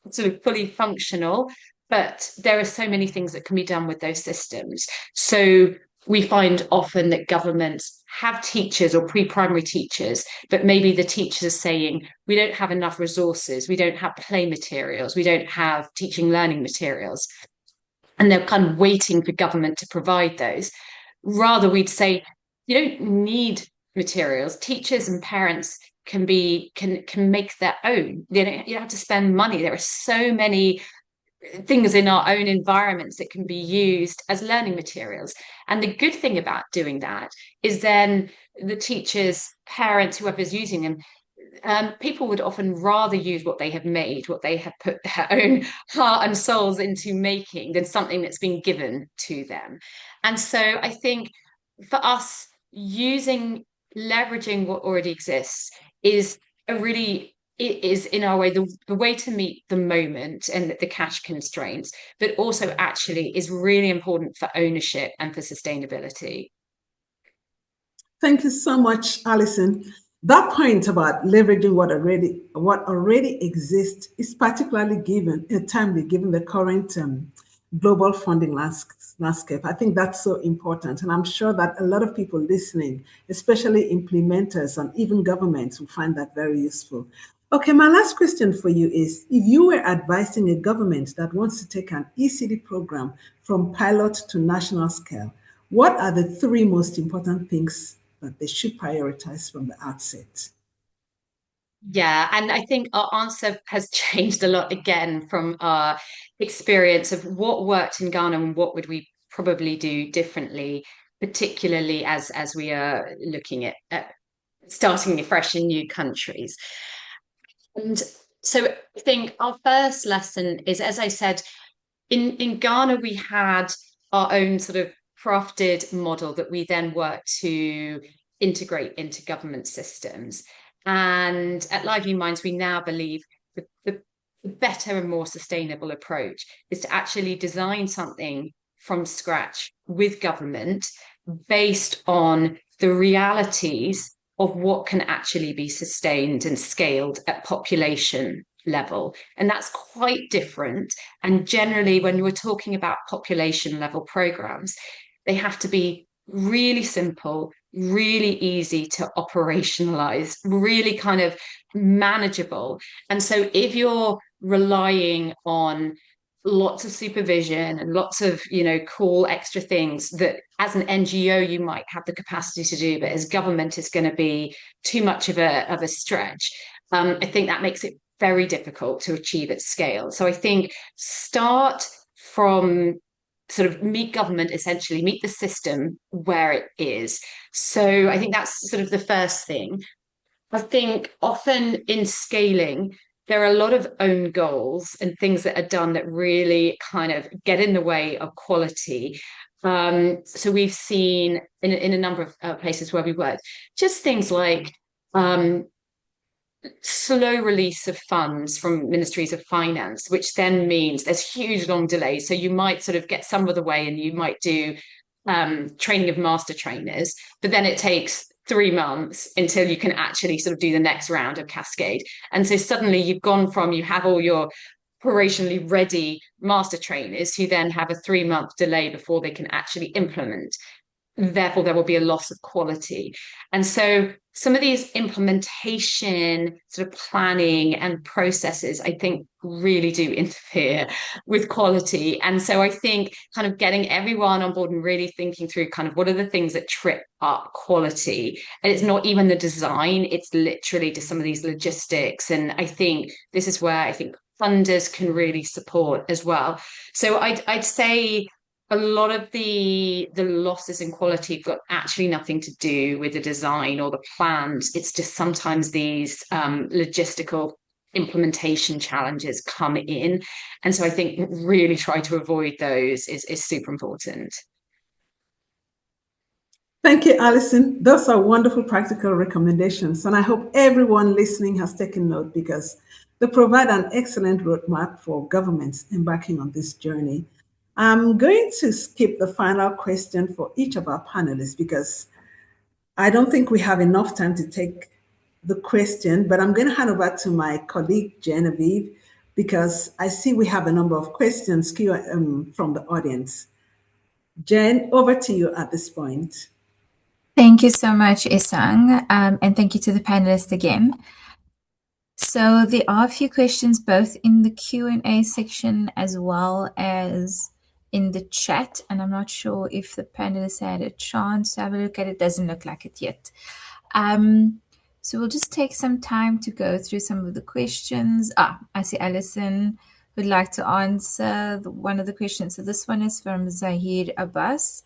sort of fully functional, but there are so many things that can be done with those systems. So we find often that governments have teachers or pre-primary teachers, but maybe the teachers are saying, we don't have enough resources, we don't have play materials, we don't have teaching learning materials. and they're kind of waiting for government to provide those. Rather, we'd say you don't need materials. Teachers and parents can make their own. You don't have to spend money. There are so many things in our own environments that can be used as learning materials. And the good thing about doing that is then the teachers, parents, whoever's using them, people would often rather use what they have made, what they have put their own heart and souls into making, than something that's been given to them. And so I think for us, leveraging what already exists is it is in our way the way to meet the moment and the cash constraints, but also actually is really important for ownership and for sustainability. Thank you so much, Alison. That point about leveraging what already exists is particularly timely given the current global funding landscape. I think that's so important, and I'm sure that a lot of people listening, especially implementers and even governments, will find that very useful. Okay, my last question for you is: if you were advising a government that wants to take an ECD program from pilot to national scale, what are the three most important things that they should prioritize from the outset? Yeah, and I think our answer has changed a lot again from our experience of what worked in Ghana and what would we probably do differently, particularly as we are looking at starting afresh in new countries. And so I think our first lesson is, as I said, in Ghana, we had our own sort of crafted model that we then worked to integrate into government systems. And at Lively Minds, we now believe the better and more sustainable approach is to actually design something from scratch with government based on the realities of what can actually be sustained and scaled at population level. And that's quite different. And generally, when we're talking about population level programs, they have to be really simple, really easy to operationalize, really kind of manageable. And so if you're relying on lots of supervision and lots of cool extra things that as an NGO you might have the capacity to do, but as government is going to be too much of a stretch, I think that makes it very difficult to achieve at scale. So I think start from sort of meet government, essentially meet the system where it is. So I think that's sort of the first thing. I think often in scaling, there are a lot of own goals and things that are done that really kind of get in the way of quality. So we've seen in a number of places where we work, just things like slow release of funds from ministries of finance, which then means there's huge long delays. So you might sort of get some of the way and you might do training of master trainers, but then it takes 3 months until you can actually sort of do the next round of cascade. And so suddenly you have all your operationally ready master trainers who then have a 3-month delay before they can actually implement. Therefore, there will be a loss of quality. And so some of these implementation sort of planning and processes, I think, really do interfere with quality. And so I think kind of getting everyone on board and really thinking through kind of what are the things that trip up quality. And it's not even the design, it's literally just some of these logistics. And I think this is where I think funders can really support as well. So I'd say a lot of the losses in quality have got actually nothing to do with the design or the plans. It's just sometimes these logistical implementation challenges come in. And so I think really try to avoid those is super important. Thank you, Alison. Those are wonderful practical recommendations. And I hope everyone listening has taken note because they provide an excellent roadmap for governments embarking on this journey. I'm going to skip the final question for each of our panelists because I don't think we have enough time to take the question, but I'm going to hand over to my colleague Genevieve because I see we have a number of questions from the audience. Jen, over to you at this point. Thank you so much, Isang, and thank you to the panelists again. So there are a few questions both in the Q&A section as well as in the chat, and I'm not sure if the panelists had a chance to have a look at it. Doesn't look like it yet. So we'll just take some time to go through some of the questions. I see Alison would like to answer one of the questions. So this one is from Zahir Abbas.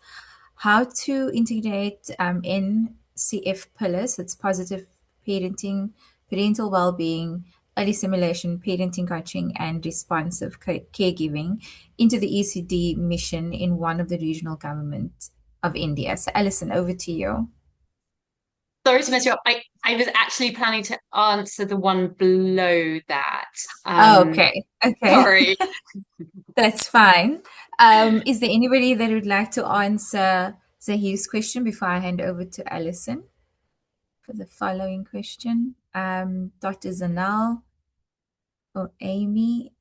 How to integrate NCF pillars, that's positive parenting, parental well-being, early simulation, parenting coaching, and responsive caregiving into the ECD mission in one of the regional government of India. So Alison, over to you. Sorry to mess you up. I was actually planning to answer the one below that. Okay. Sorry. That's fine. Is there anybody that would like to answer Zahir's question before I hand over to Alison for the following question? Dr. Zanal or Amy?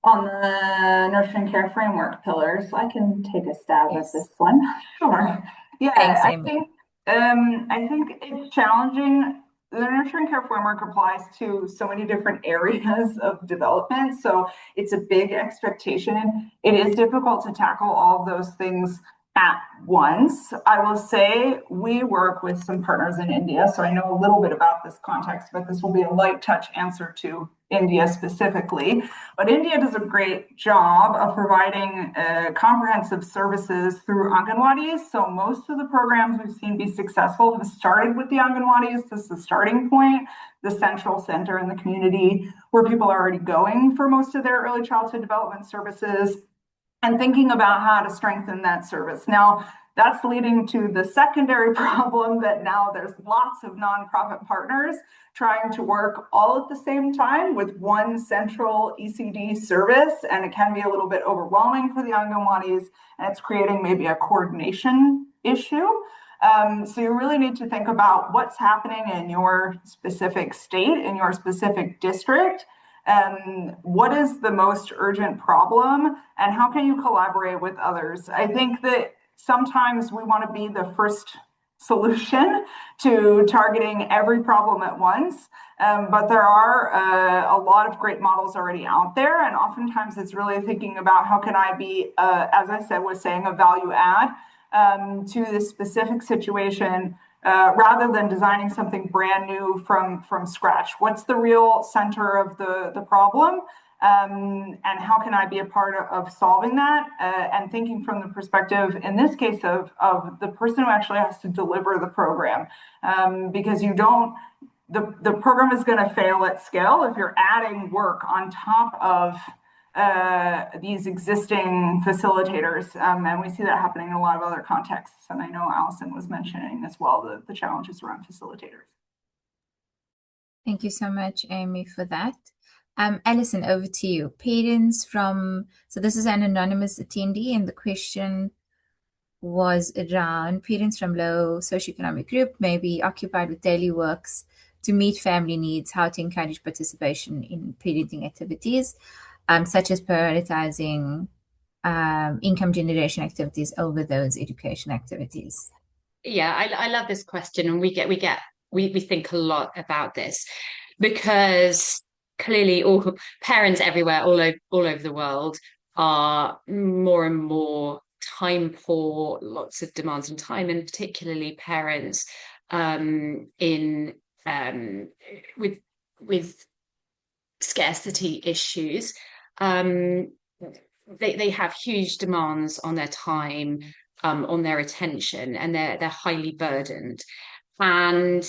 On the nurturing care framework pillars, I can take a stab Yes. at this one. Sure. Yeah, Thanks, Amy. I think it's challenging. The nurturing care framework applies to so many different areas of development, so it's a big expectation. It is difficult to tackle all of those things at once. I will say we work with some partners in India, so I know a little bit about this context, but this will be a light touch answer to India specifically. But India does a great job of providing comprehensive services through Anganwadis. So most of the programs we've seen be successful have started with the Anganwadis. This is the starting point, the central center in the community where people are already going for most of their early childhood development services, and thinking about how to strengthen that service. Now, that's leading to the secondary problem that now there's lots of nonprofit partners trying to work all at the same time with one central ECD service, and it can be a little bit overwhelming for the Anganwadis, and it's creating maybe a coordination issue. So you really need to think about what's happening in your specific state, in your specific district, what is the most urgent problem, and how can you collaborate with others? I think that sometimes we want to be the first solution to targeting every problem at once, but there are a lot of great models already out there, and oftentimes it's really thinking about how can I be, as I said, was saying, a value add to this specific situation, rather than designing something brand new from scratch. What's the real center of the problem? And how can I be a part of solving that? And thinking from the perspective, in this case, of the person who actually has to deliver the program. Because the program is going to fail at scale if you're adding work on top of these existing facilitators. And we see that happening in a lot of other contexts. And I know Alison was mentioning as well the challenges around facilitators. Thank you so much, Amy, for that. Alison, over to you. Parents from, so this is an anonymous attendee, and the question was around parents from low socioeconomic group may be occupied with daily works to meet family needs, how to encourage participation in parenting activities, such as prioritizing income generation activities over those education activities. Yeah, I love this question, and we think a lot about this because clearly all parents everywhere, all over the world, are more and more time poor, lots of demands on time, and particularly parents with scarcity issues. They have huge demands on their time, on their attention, and they're highly burdened, and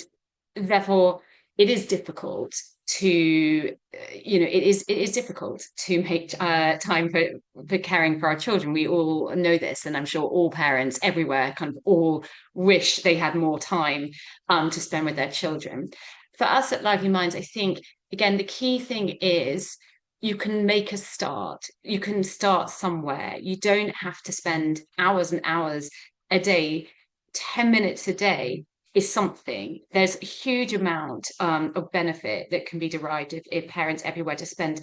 therefore it is difficult to it is difficult to make time for caring for our children. We all know this, and I'm sure all parents everywhere kind of all wish they had more time to spend with their children. For us at Lively Minds, I think again the key thing is you can make a start. You can start somewhere. You don't have to spend hours and hours a day. 10 minutes a day is something. There's a huge amount of benefit that can be derived if parents everywhere just spend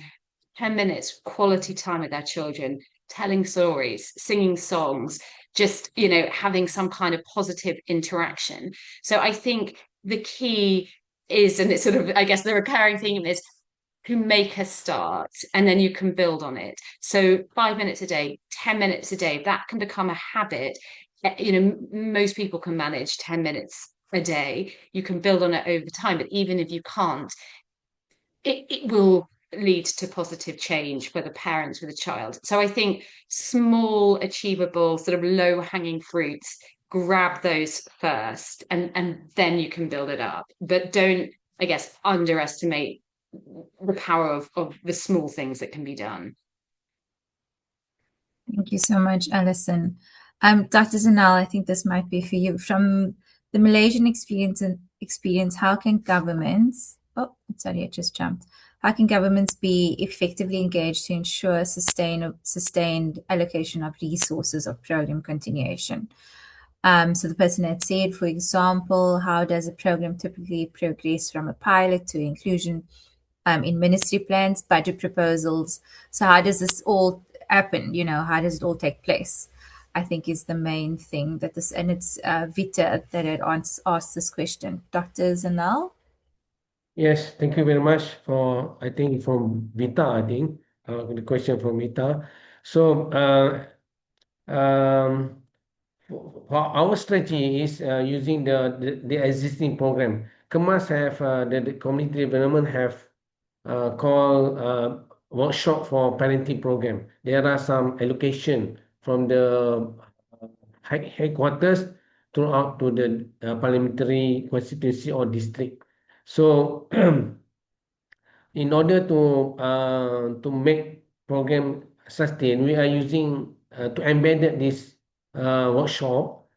10 minutes quality time with their children, telling stories, singing songs, just having some kind of positive interaction. So I think the key is, and it's sort of, I guess the recurring theme is, who make a start, and then you can build on it. So 5 minutes a day, 10 minutes a day, that can become a habit. Most people can manage 10 minutes a day. You can build on it over time, but even if you can't, it will lead to positive change for the parents with the child. So I think small, achievable, sort of low-hanging fruits, grab those first, and then you can build it up. But don't, I guess, underestimate the power of the small things that can be done. Thank you so much, Alison. Dr. Zanal, I think this might be for you. From the Malaysian experience, how can governments, oh, sorry, it just jumped. How can governments be effectively engaged to ensure sustained allocation of resources of program continuation? So the person had said, for example, how does a program typically progress from a pilot to inclusion in ministry plans, budget proposals? So how does this all happen? How does it all take place? I think is the main thing that this, and it's Vita that had asked this question. Dr. Zanal? Yes, thank you very much for, I think, from Vita, the question from Vita. So, for our strategy is using the existing program. Kemas have the community development have called workshop for parenting program. There are some allocation from the headquarters throughout to the parliamentary constituency or district. So in order to make program sustain, we are using to embed this workshop,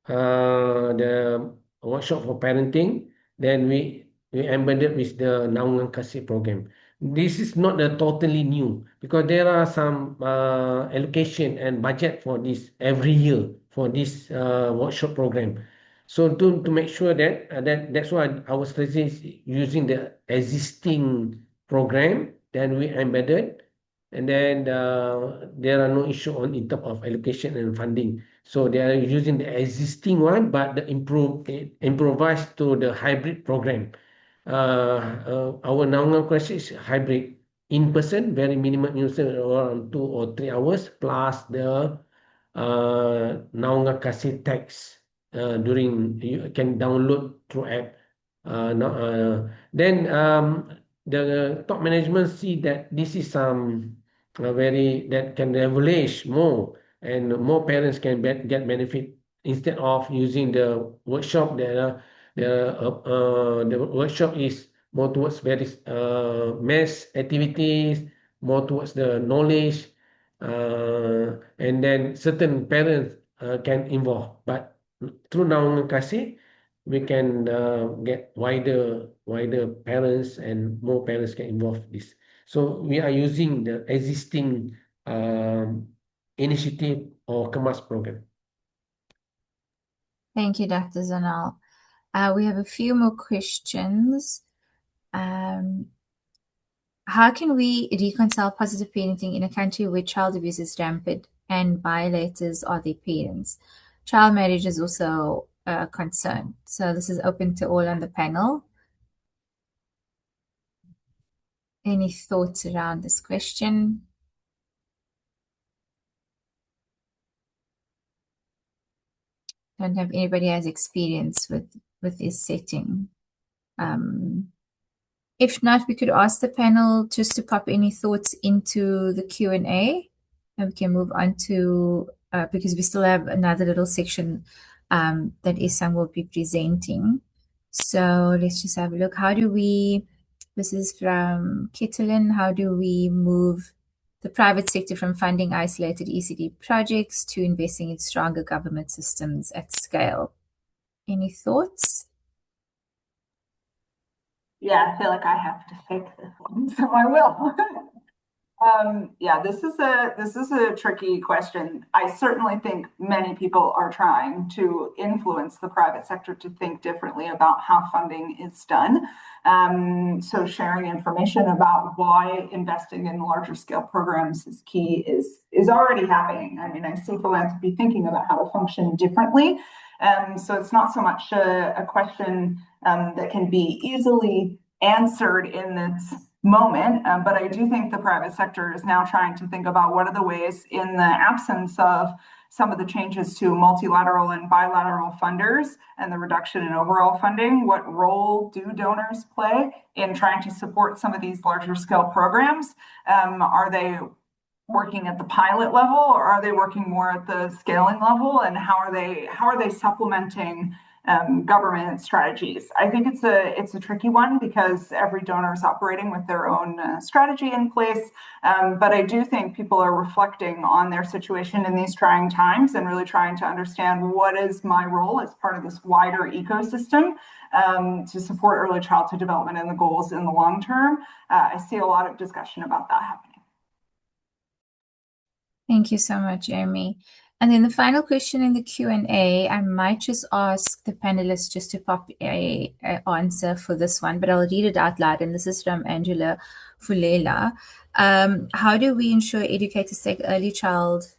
the workshop for parenting. Then we embedded with the Naungan Kasih program. This is not totally new because there are some allocation and budget for this every year for this workshop program. So to make sure that that's why our strategy is using the existing program, then we embedded, and then there are no issue on in terms of allocation and funding. So they are using the existing one, but the improvised to the hybrid program. Our Naungan crisis is hybrid, in person, very minimum user around 2 or 3 hours, plus the Naungan Kasih text during you can download through app. Then the top management see that this is some very that can leverage more, and more parents can get benefit instead of using the workshop. The workshop is more towards very mass activities, more towards the knowledge, and then certain parents can involve. But through Naungan Kasih, we can get wider parents, and more parents get involved in this. So we are using the existing initiative or Kemas program. Thank you, Dr. Zanal. We have a few more questions. How can we reconcile positive parenting in a country where child abuse is rampant and violators are their parents? Child marriage is also a concern. So this is open to all on the panel. Any thoughts around this question? Don't have anybody has experience with this setting. If not, we could ask the panel just to pop any thoughts into the Q&A, and we can move on to, because we still have another little section that Isang will be presenting. So let's just have a look. This is from Kitalin, how do we move the private sector from funding isolated ECD projects to investing in stronger government systems at scale? Any thoughts? Yeah, I feel like I have to take this one, so I will. Yeah, this is a tricky question. I certainly think many people are trying to influence the private sector to think differently about how funding is done. So sharing information about why investing in larger scale programs is key is already happening. I mean, I see philanthropy thinking about how to function differently. So it's not so much a question that can be easily answered in this moment. But I do think the private sector is now trying to think about what are the ways, in the absence of some of the changes to multilateral and bilateral funders and the reduction in overall funding, what role do donors play in trying to support some of these larger scale programs? Are they working at the pilot level, or are they working more at the scaling level? And how are they supplementing government strategies? I think it's a tricky one because every donor is operating with their own strategy in place. But I do think people are reflecting on their situation in these trying times and really trying to understand, what is my role as part of this wider ecosystem to support early childhood development and the goals in the long term. I see a lot of discussion about that happening. Thank you so much, Jeremy. And then the final question in the Q&A, I might just ask the panelists just to pop a answer for this one, but I'll read it out loud. And this is from Angela Fulela. How do we ensure educators take early child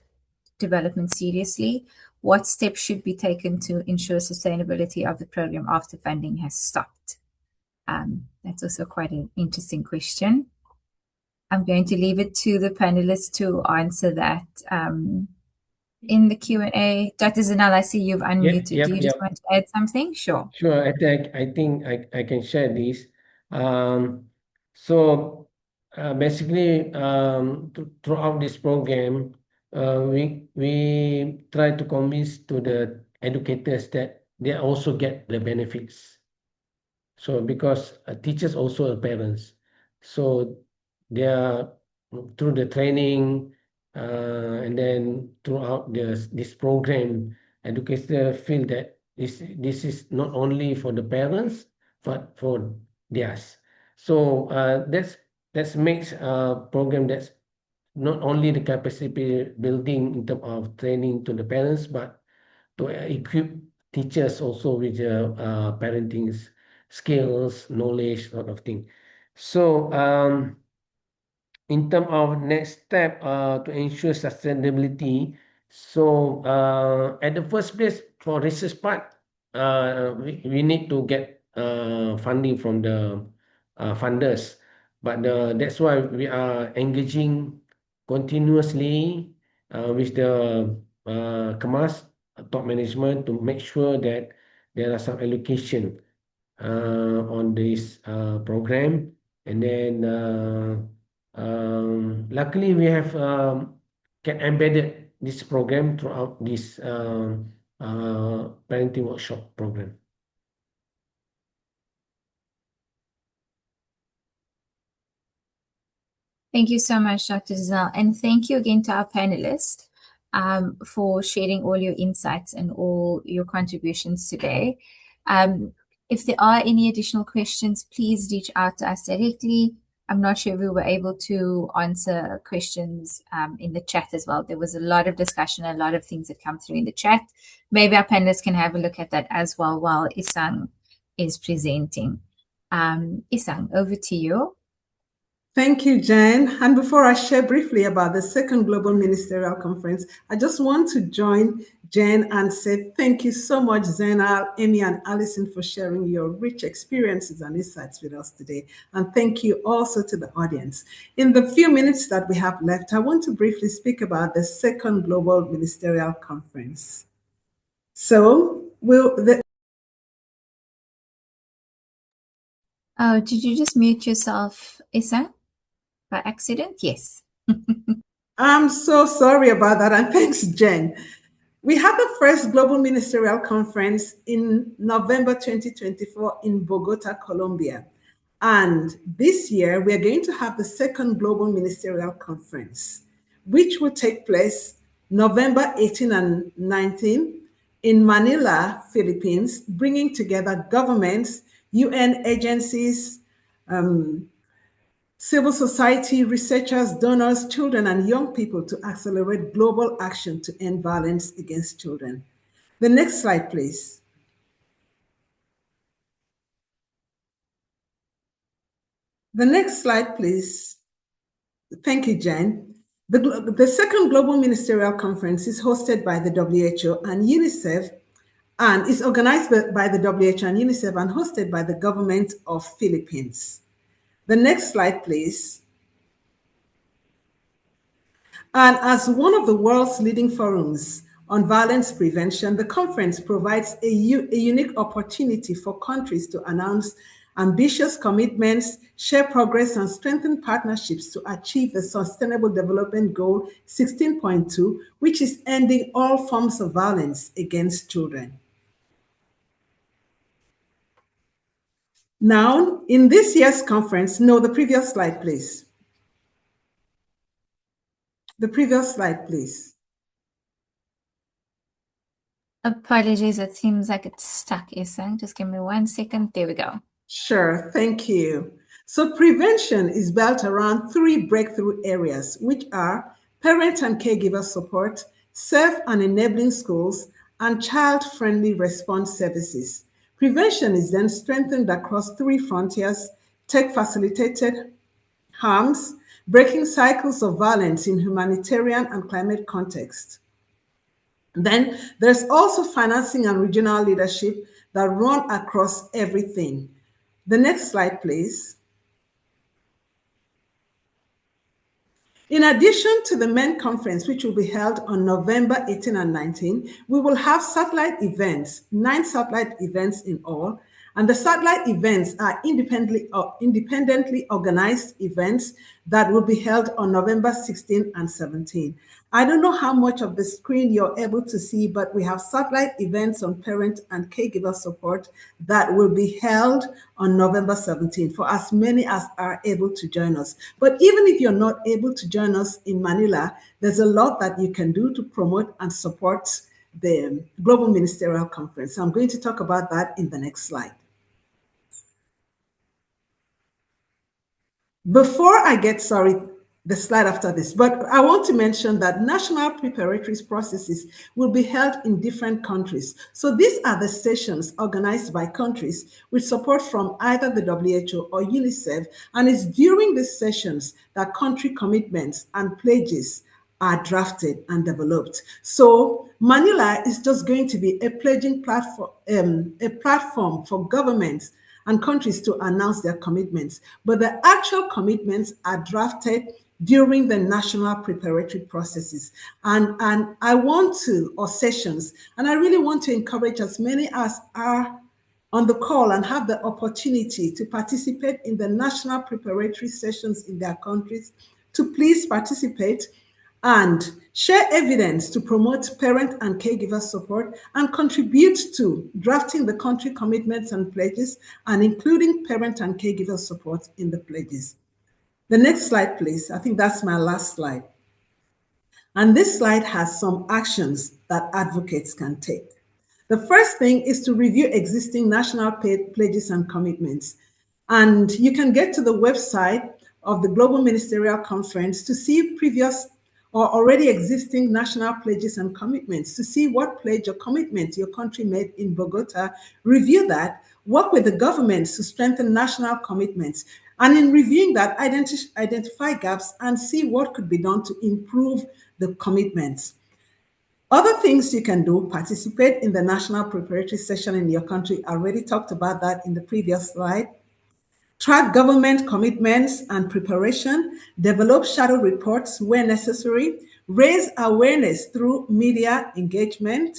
development seriously? What steps should be taken to ensure sustainability of the program after funding has stopped? That's also quite an interesting question. I'm going to leave it to the panelists to answer that in the Q&A. Dr. Zanal, I see you've unmuted. Do you just want to add something? Sure. Sure. I think I can share this. So basically, throughout this program, we try to convince to the educators that they also get the benefits. So because teachers also are parents, so they are through the training and then throughout this program, educators feel that this is not only for the parents but for theirs. So that makes a program that's not only the capacity building in terms of training to the parents, but to equip teachers also with parenting skills, knowledge, sort of thing. So in terms of next step to ensure sustainability, so at the first place for research part, we need to get funding from the funders, but that's why we are engaging continuously with the KEMAS top management to make sure that there are some allocation on this program. And then luckily we have can embedded this program throughout this parenting workshop program. Thank you so much, Dr. Zal. And thank you again to our panelists for sharing all your insights and all your contributions today. If there are any additional questions, please reach out to us directly. I'm not sure if we were able to answer questions in the chat as well. There was a lot of discussion, a lot of things that come through in the chat. Maybe our panelists can have a look at that as well while Isang is presenting. Isang, over to you. Thank you, Jen. And before I share briefly about the second Global Ministerial Conference, I just want to join Jen and say thank you so much, Zainal, Amy, and Alison, for sharing your rich experiences and insights with us today. And thank you also to the audience. In the few minutes that we have left, I want to briefly speak about the second Global Ministerial Conference. So, Oh, did you just mute yourself, Isang? By accident? Yes. I'm so sorry about that, and thanks, Jen. We had the first Global Ministerial Conference in November 2024 in Bogota, Colombia. And this year, we are going to have the second Global Ministerial Conference, which will take place November 18 and 19 in Manila, Philippines, bringing together governments, UN agencies, civil society, researchers, donors, children, and young people to accelerate global action to end violence against children. The next slide, please. The next slide, please. Thank you, Jen. The second Global Ministerial Conference is hosted by the WHO and UNICEF, and is organized by the WHO and UNICEF and hosted by the government of Philippines. The next slide, please. And as one of the world's leading forums on violence prevention, the conference provides a unique opportunity for countries to announce ambitious commitments, share progress, and strengthen partnerships to achieve the Sustainable Development Goal 16.2, which is ending all forms of violence against children. Now, in this year's conference, no, the previous slide, please. The previous slide, please. Apologies, it seems like it's stuck, Isang. Just give me 1 second. There we go. Sure, thank you. So prevention is built around 3 breakthrough areas, which are parent and caregiver support, safe and enabling schools, and child-friendly response services. Prevention is then strengthened across 3 frontiers: tech-facilitated harms, breaking cycles of violence in humanitarian and climate context. Then there's also financing and regional leadership that run across everything. The next slide, please. In addition to the main conference, which will be held on November 18 and 19, we will have satellite events, 9 satellite events in all, and the satellite events are independently organized events that will be held on November 16 and 17. I don't know how much of the screen you're able to see, but we have satellite events on parent and caregiver support that will be held on November 17 for as many as are able to join us. But even if you're not able to join us in Manila, there's a lot that you can do to promote and support the Global Ministerial Conference. I'm going to talk about that in the next slide. Before I get, the slide after this, but I want to mention that national preparatory processes will be held in different countries. So these are the sessions organized by countries with support from either the WHO or UNICEF, and it's during these sessions that country commitments and pledges are drafted and developed. So Manila is just going to be a pledging platform, a platform for governments and countries to announce their commitments, but the actual commitments are drafted during the national preparatory processes. And I want to, or sessions, and I really want to encourage as many as are on the call and have the opportunity to participate in the national preparatory sessions in their countries to please participate and share evidence to promote parent and caregiver support and contribute to drafting the country commitments and pledges and including parent and caregiver support in the pledges. The next slide, please. I think that's my last slide. And this slide has some actions that advocates can take. The first thing is to review existing national pledges and commitments. And you can get to the website of the Global Ministerial Conference to see previous or already existing national pledges and commitments, to see what pledge or commitment your country made in Bogota, review that, work with the governments to strengthen national commitments, and in reviewing that, identify gaps and see what could be done to improve the commitments. Other things you can do: participate in the national preparatory session in your country. I already talked about that in the previous slide. Track government commitments and preparation, develop shadow reports where necessary, raise awareness through media engagement,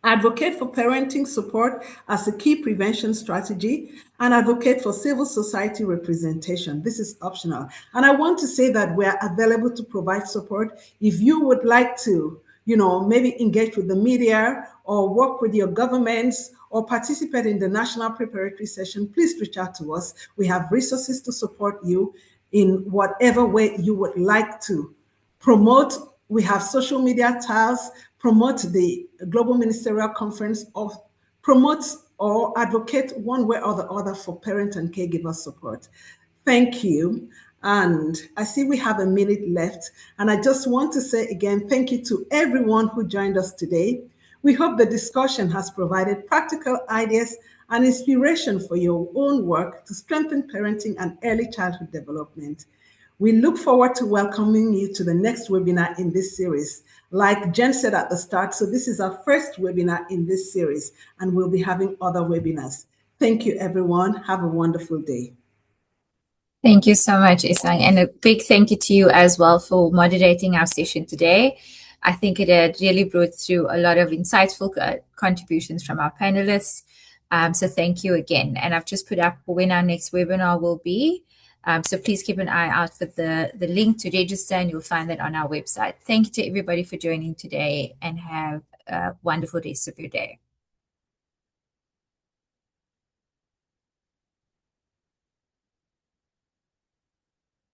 advocate for parenting support as a key prevention strategy, and advocate for civil society representation. This is optional. And I want to say that we're available to provide support. If you would like to, maybe engage with the media or work with your governments or participate in the national preparatory session, please reach out to us. We have resources to support you in whatever way you would like to promote. We have social media tiles, promote the Global Ministerial Conference, or promote or advocate one way or the other for parent and caregiver support. Thank you. And I see we have a minute left. And I just want to say again, thank you to everyone who joined us today. We hope the discussion has provided practical ideas and inspiration for your own work to strengthen parenting and early childhood development. We look forward to welcoming you to the next webinar in this series. Like Jen said at the start, so this is our first webinar in this series, and we'll be having other webinars. Thank you, everyone. Have a wonderful day. Thank you so much, Isang, and a big thank you to you as well for moderating our session today. I think it had really brought through a lot of insightful contributions from our panelists. So thank you again. And I've just put up when our next webinar will be. So please keep an eye out for the link to register, and you'll find that on our website. Thank you to everybody for joining today, and have a wonderful rest of your day.